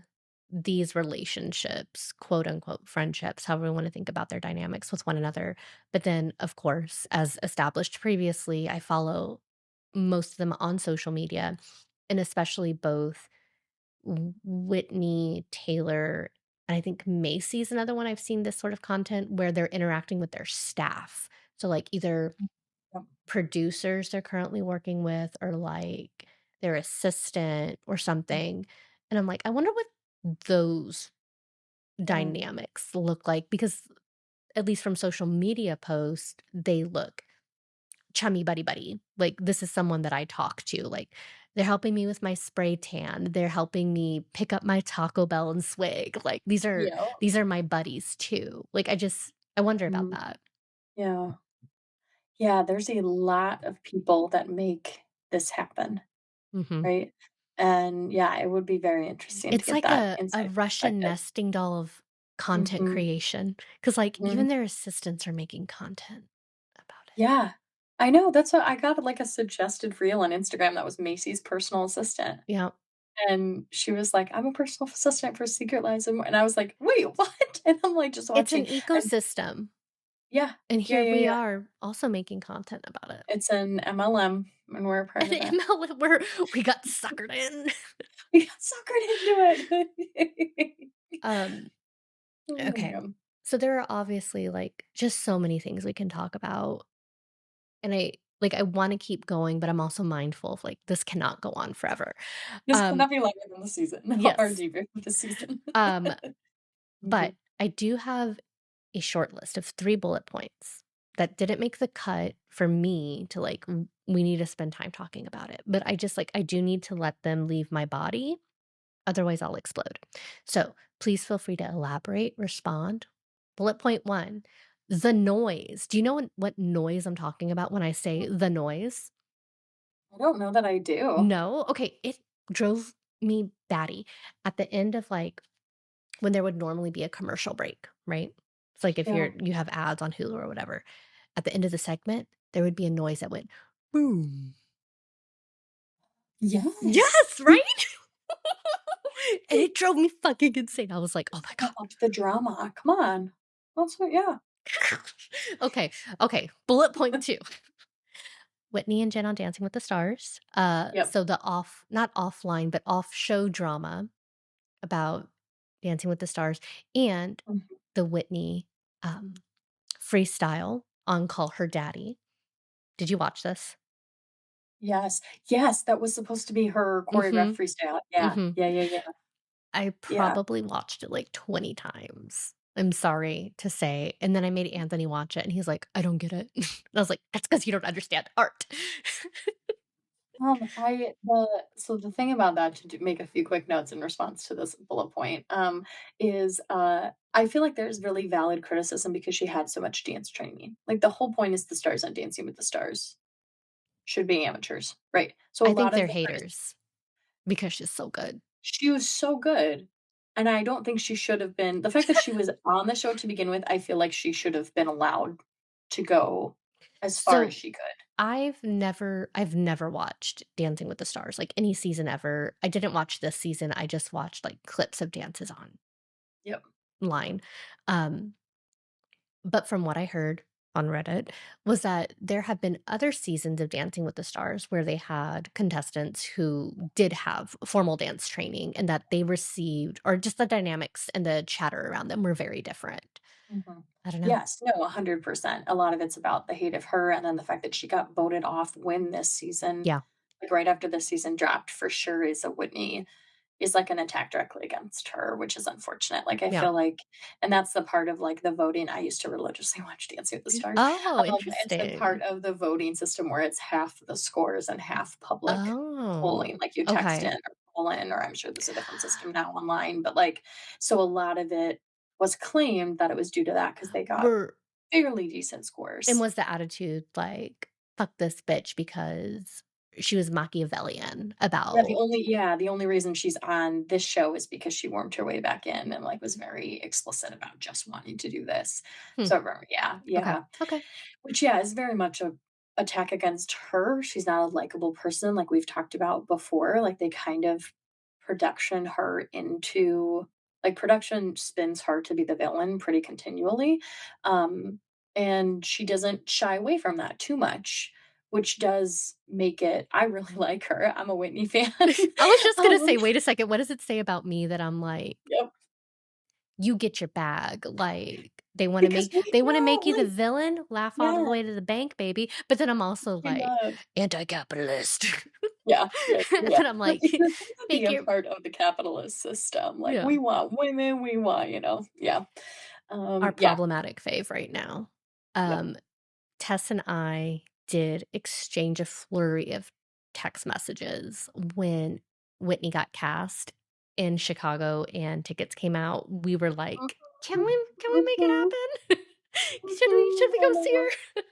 these relationships, quote unquote friendships, however we want to think about their dynamics with one another. But then, of course, as established previously, I follow most of them on social media, and especially both Whitney, Taylor, and I think Macy's another one I've seen this sort of content where they're interacting with their staff. So, like, either Yep. producers they're currently working with or, like, their assistant or something, and I'm like, "I wonder what those Yeah. dynamics look like," because at least from social media posts, they look chummy buddy buddy. Like, this is someone that I talk to, like, they're helping me with my spray tan, they're helping me pick up my Taco Bell and swig, like, Yeah. these are my buddies too. Like, I wonder about Mhm. that. Yeah. Yeah, there's a lot of people that make this happen, Mhm. right? And, yeah, it would be very interesting to It's get like that a inside Russian perspective. nesting doll of content Mhm. creation, because like, Mhm. even their assistants are making content about it. Yeah. I know, that's what I got, like, a suggested reel on Instagram that was Macy's personal assistant. Yeah. And she was like, "I'm a personal assistant for Secret Lives of More," and I was like, "Wait, what?" And I'm, like, just It's an watching and ecosystem, yeah. and Yeah, here yeah, we yeah. are also making content about it. It's an MLM, and we're a part And of it. ML we got suckered in. We got suckered into it. Um, Oh my okay. god. So there are obviously, like, just so many things we can talk about, and I wanna keep going, but I'm also mindful of, like, this cannot go on forever. This Um, cannot be longer than the season, our yes. debrief of the season. Um, but Mhm. I do have a short list of 3 bullet points that didn't make the cut for me to, like, we need to spend time talking about it, but I just, like, I do need to let them leave my body, otherwise I'll explode. So, please feel free to elaborate, respond. Bullet point 1, the noise. Do you know what noise I'm talking about when I say the noise? I don't know that I do. No? Okay, it drove me batty. At the end of, like, when there would normally be a commercial break, right? It's like if Yeah. you have ads on Hulu or whatever. At the end of the segment, there would be a noise that went, "Boom." Yes. Yes, right? And it drove me fucking insane. I was like, "Oh my Gotta god." up the drama. Come on. That's what yeah. Okay, okay, bullet point 2. Whitney and Jen on Dancing with the Stars. Yep. So the not offline, but off-show drama about Dancing with the Stars and Mhm. the Whitney, um, freestyle on Call Her Daddy. Did you watch this? Yes. Yes, that was supposed to be her choreographed Mhm, freestyle. Yeah. mhm. Yeah, yeah, yeah. I Yeah. probably watched it like 20 times. I'm sorry to say, and then I made Anthony watch it, and he's like, "I don't get it." And I was like, "That's because you don't understand art." I the so the thing about that to make a few quick notes in response to this bullet point, is, I feel like there's really valid criticism because she had so much dance training. Like, the whole point is the stars on Dancing with the Stars should be amateurs, right? So a I think lot of they're the haters because she's so good. she was so good, and I don't think she should have been the fact that she was on the show to begin with, I feel like she should have been allowed to go as far as So she could. I've never watched Dancing with the Stars, like, any season ever. I didn't watch this season, I just watched, like, clips of dances Yep. online. Um, but from what I heard on Reddit was that there have been other seasons of Dancing with the Stars where they had contestants who did have formal dance training and that they received or just the dynamics and the chatter around them were very different. Mhm. I don't know. Yes, no, 100%. A lot of it's about the hate of her, and then the fact that she got voted off when this season Yeah, like, right after this season dropped for sure is a Whitney is, like, an attack directly against her, which is unfortunate. Like, I yeah. feel like and that's the part of, like, the voting I used to religiously watch Dancing with the Stars. Oh, It's the part interesting. of the voting system where it's half the scores and half public Oh, polling, like, you text in okay. or call in, or I'm sure there's a different system now online, but, like so a lot of it was claimed that it was due to that because they got Were fairly decent and scores. was the attitude like, "Fuck this bitch," because she was Machiavellian about The only reason she's on this show is because she wormed her way back in and, like, was very explicit about just wanting to do this. hmm, So, okay, yeah. okay. Which, yeah, is very much a attack against her. She's not a likable person like we've talked about before. Like, they kind of production her into like, production spins her to be the villain pretty continually, and she doesn't shy away from that too much, which does make it I really like her. I'm a Whitney fan. I was just gonna Um, say, wait a second, what does it say about me that I'm like, yep, "You get your bag," like, because we they wanna know, make you the like villain, laugh all the yeah, way to the bank, baby, but then I'm also we like, love anti-capitalist. yeah, yeah, yeah. But I'm But like, it's the thing to be "Make a your" part of the capitalist system, like, yeah. we want women, we want, yeah. Our Yeah, problematic fave right now. yep. Um, Tess and I did exchange a flurry of text messages when Whitney got cast in Chicago and tickets came out. We were like, Mhm, can we make it mhm, happen? Should we I go see know, her?"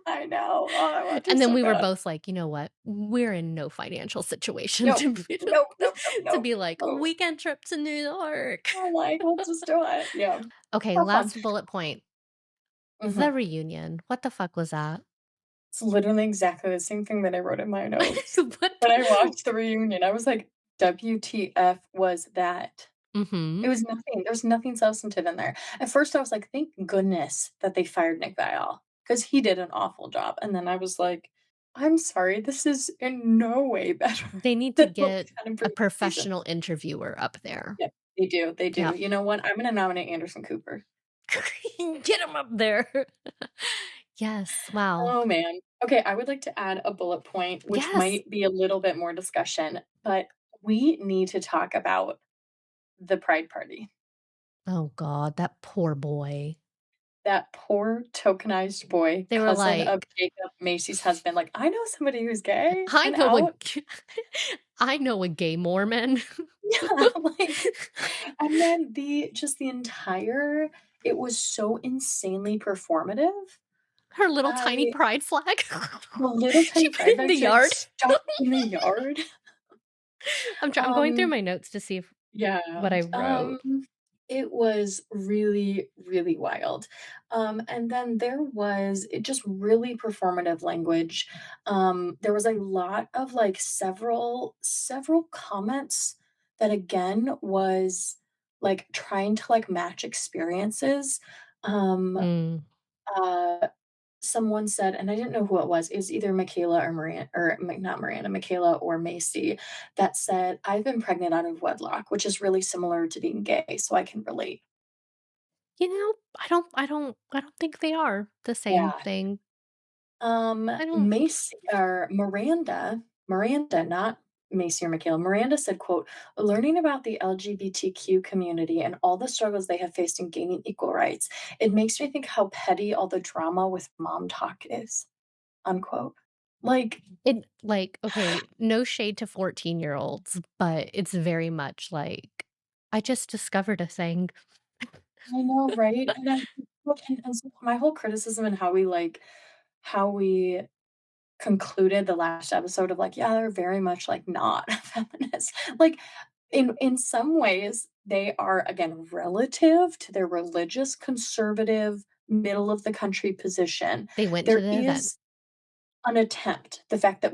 I know. Oh, I want to And then so we were bad. both like, "You know what? We're in no financial situation Nope, to be nope, nope, nope, to nope, be like, nope. weekend trip to New York." I'm like, "Let's just do it." Yeah, Okay, have fun. last bullet point. The Mhm. reunion. What the fuck was that? It's literally exactly the same thing that I wrote in my notes. What When I the watched the reunion, I was like, "WTF was that?" It Mhm. was nothing. There's nothing substantive in there. At first, I was like, "Thank goodness that they fired Nick Viall because he did an awful job." And then I was like, "I'm sorry, this is in no way better They need to than what get we've had in a previous seasons." professional interviewer up there. Yep, they do. Yeah. You know what? I'm gonna nominate Anderson Cooper. Get him up there. Yes, wow. Oh, man. Okay, I would like to add a bullet point, which Yes. might be a little bit more discussion, but we need to talk about the Pride Party. Oh god, that poor boy. that poor tokenized boy, They were cousin of like, Jacob Macy's husband, like, "I know somebody who's gay "I and know a out." I know a gay Mormon." Yeah, like, and then the entire it was so insanely performative. Her little tiny I pride flag. The little She tiny put pride it in the flags, like, yard. stuck in the yard. I'm going through Um, my notes to see if yeah, what I wrote. it was really, really wild. And then there was it just really performative language. There was a lot of, like, several comments that again was, like, trying to, like, match experiences. Um, Mm. uh Someone said, and I didn't know who it was either Michaela or Miranda, or not Miranda, Michaela or Macy, that said, "I've been pregnant out of wedlock," which is really similar to being gay, so I can relate. You know, I don't think they are the same Yeah. thing. I don't Macy or Miranda, not Macy or Michaela, Miranda said, quote, "Learning about the LGBTQ community and all the struggles they have faced in gaining equal rights, it makes me think how petty all the drama with mom talk is," unquote. Like, it like, okay, no shade to 14-year-olds, but it's very much like, I just discovered a thing. I know, right? And I look, and so my whole criticism and how we concluded the last episode of, like, yeah, they're very much, like, not feminists. Like, in some ways, they are, again, relative to their religious, conservative, middle of the country position. They went to There the event. is an attempt, the fact that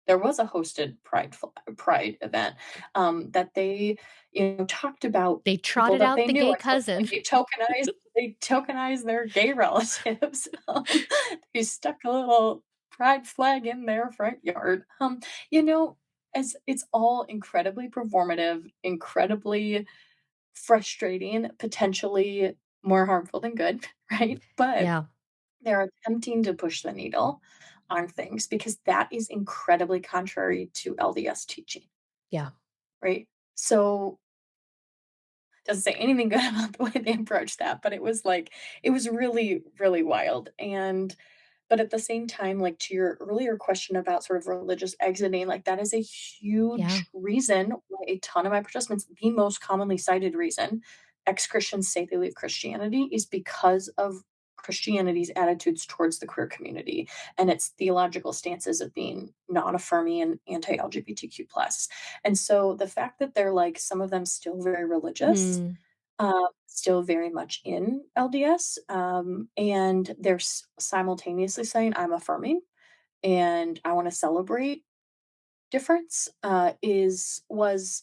there was a hosted pride event, that they, talked about They people trotted that out they the knew, gay like, so, cousin. like, they tokenized their gay relatives. They stuck a little pride flag in their front yard. You know, as it's all incredibly performative, incredibly frustrating, potentially more harmful than good, right? But Yeah, they're attempting to push the needle on things because that is incredibly contrary to LDS teaching, yeah, right? So, doesn't say anything good about the way they approached that, but it was really, really wild. And but at the same time, like, to your earlier question about sort of religious exiting, like, that is a yeah. huge reason why a ton of my participants, the most commonly cited reason ex-Christians say they leave Christianity is because of Christianity's attitudes towards the queer community and its theological stances of being non-affirming and anti-LGBTQ plus. And so the fact that they're, like, some of them still very religious, Hmm. still very much in LDS, and they're simultaneously saying, "I'm affirming and I want to celebrate difference." Is was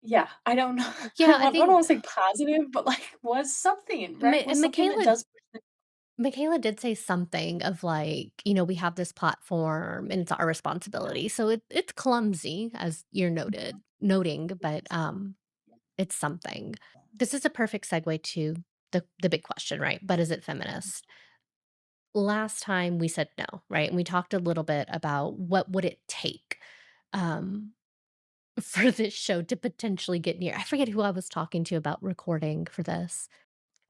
Yeah, I don't know. Yeah, I I don't think want to say positive, but, like, was something, Mi right? Was and something that does push the. Michaela did say something of like, we have this platform and it's our responsibility. So it's clumsy, as you're noting, but it's something. This is a perfect segue to the big question, right? But is it feminist? Last time we said no, right? And we talked a little bit about what would it take um for this show to potentially get near. I forget who I was talking to about recording for this.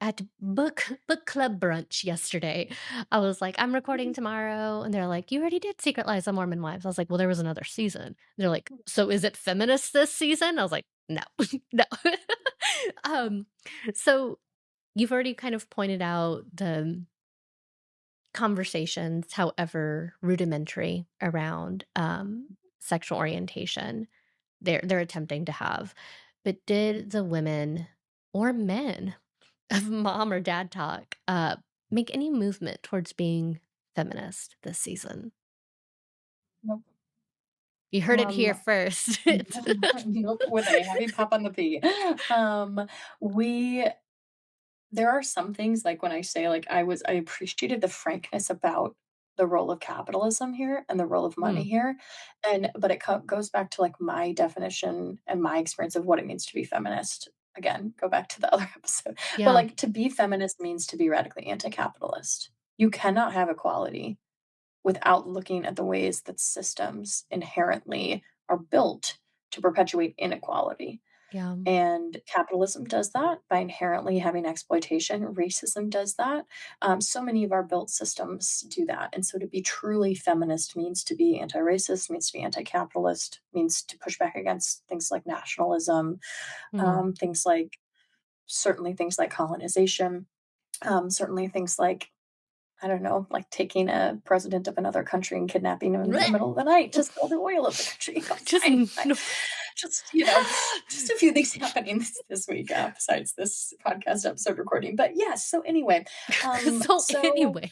At book club brunch yesterday. I was like, "I'm recording tomorrow," and they're like, "You already did Secret Lives of Mormon Wives." I was like, "Well, there was another season." They're like, "So is it feminist this season?" I was like, "No, no." um, so you've already kind of pointed out the conversations, however rudimentary, around sexual orientation they're attempting to have. But did the women or men of mom or dad talk, make any movement towards being feminist this season? Nope. You heard it here Um, first. It's nope, with a heavy pop on the P. We There are some things, like, when I say, like, I appreciated the frankness about the role of capitalism here and the role of money Mm, here, but it goes back to, like, my definition and my experience of what it means to be feminist. Again, go back to the other episode. But, yeah. like, to be feminist means to be radically anti-capitalist. You cannot have equality without looking at the ways that systems inherently are built to perpetuate inequality. Yeah. And capitalism does that by inherently having exploitation. Racism does that. So many of our built systems do that. And so to be truly feminist means to be anti-racist, means to be anti-capitalist, means to push back against things like nationalism, Mm. certainly things like colonization, certainly things like, I don't know, like taking a president of another country and kidnapping him in the middle of the night to sell the oil of the country. Just no. Just, just a few things happening this week besides this podcast episode recording. But yes, so anyway, So anyway.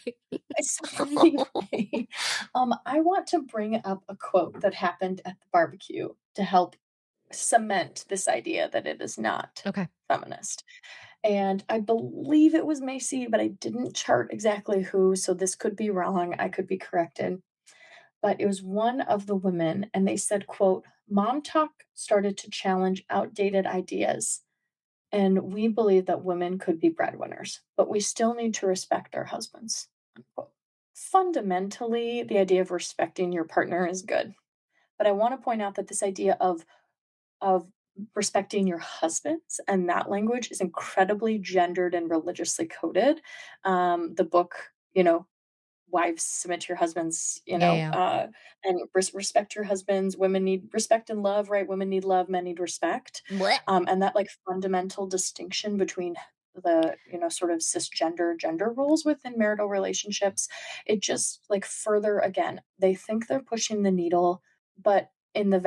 I want to bring up a quote that happened at the barbecue to help cement this idea that it is not Okay. feminist. And I believe it was Macy, but I didn't chart exactly who, so this could be wrong. I could be corrected. But it was one of the women, and they said, quote, "Mom talk started to challenge outdated ideas. And we believe that women could be breadwinners, but we still need to respect our husbands." Unquote. Fundamentally, the idea of respecting your partner is good. But I want to point out that this idea of respecting your husbands and that language is incredibly gendered and religiously coded. The book, wives submit to your husbands, Yeah. and respect your husbands. Women need respect and love, right? Women need love, men need respect. What? And that like fundamental distinction between the, sort of cisgender gender roles within marital relationships, it just like further, again, they think they're pushing the needle, but in the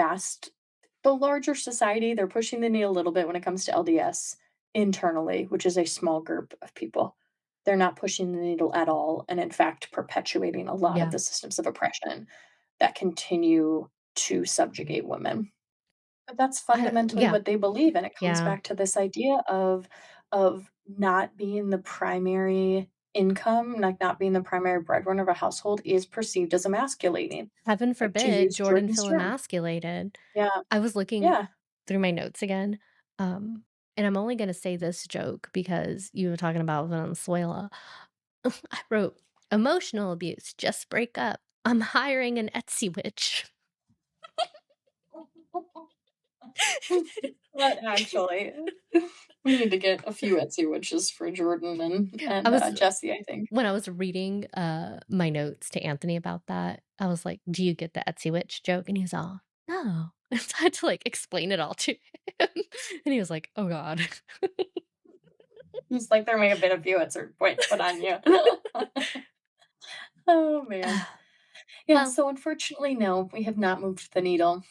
larger society, they're pushing the needle a little bit when it comes to LDS internally, which is a small group of people. They're not pushing the needle at all, and in fact, perpetuating a lot of Yeah. the systems of oppression that continue to subjugate women. But that's fundamentally Yeah. what they believe, and it comes Yeah. back to this idea of not being the primary income, like not being the primary breadwinner of a household is perceived as emasculating. Heaven Like, to forbid use Jordan Jordan's feel term. emasculated. Yeah, I was looking yeah. through my notes again, and I'm only gonna say this joke because you were talking about Venezuela. I wrote, "Emotional abuse, just break up. I'm hiring an Etsy witch." But actually, we need to get a few Etsy witches for Jordan I was and Jesse, I think. when I was reading my notes to Anthony about that, I was like, "Do you get the Etsy witch joke?" And he was all, "No." And so I had to like explain it all to him. And he was like, "Oh God." He's like, there may have been a few at certain point put on you. Oh man. Yeah, Well, so unfortunately, no, we have not moved the needle.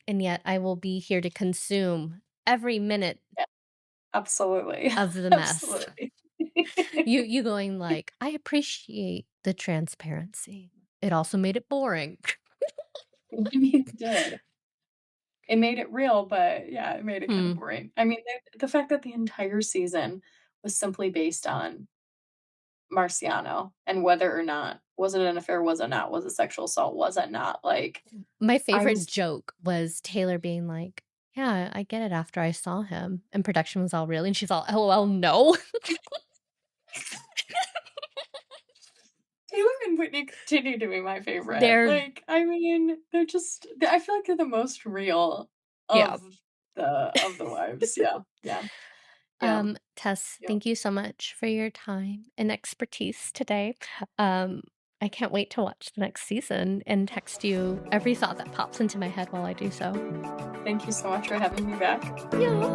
and yet I will be here to consume every minute Yeah, absolutely. of the mess. Absolutely. You going like, "I appreciate the transparency. It also made it boring." I mean, it did. It made it real, but yeah, it made it kind of boring. I mean, the fact that the entire season was simply based on Marciano and whether or not was it an affair, was it not, was it sexual assault, was it not, like, My I favorite was joke was Taylor being like, "Yeah, I get it after I saw him." And production was all really, and she's all, "LOL, no." Taylor and Whitney continue to be my favorite. They're Like, I mean, I feel like they're the most real yeah. of the wives. Yeah. Yeah. Yeah. Tess, Yeah. thank you so much for your time and expertise today. I can't wait to watch the next season and text you every thought that pops into my head while I do so. Thank you so much for having me back. Yeah.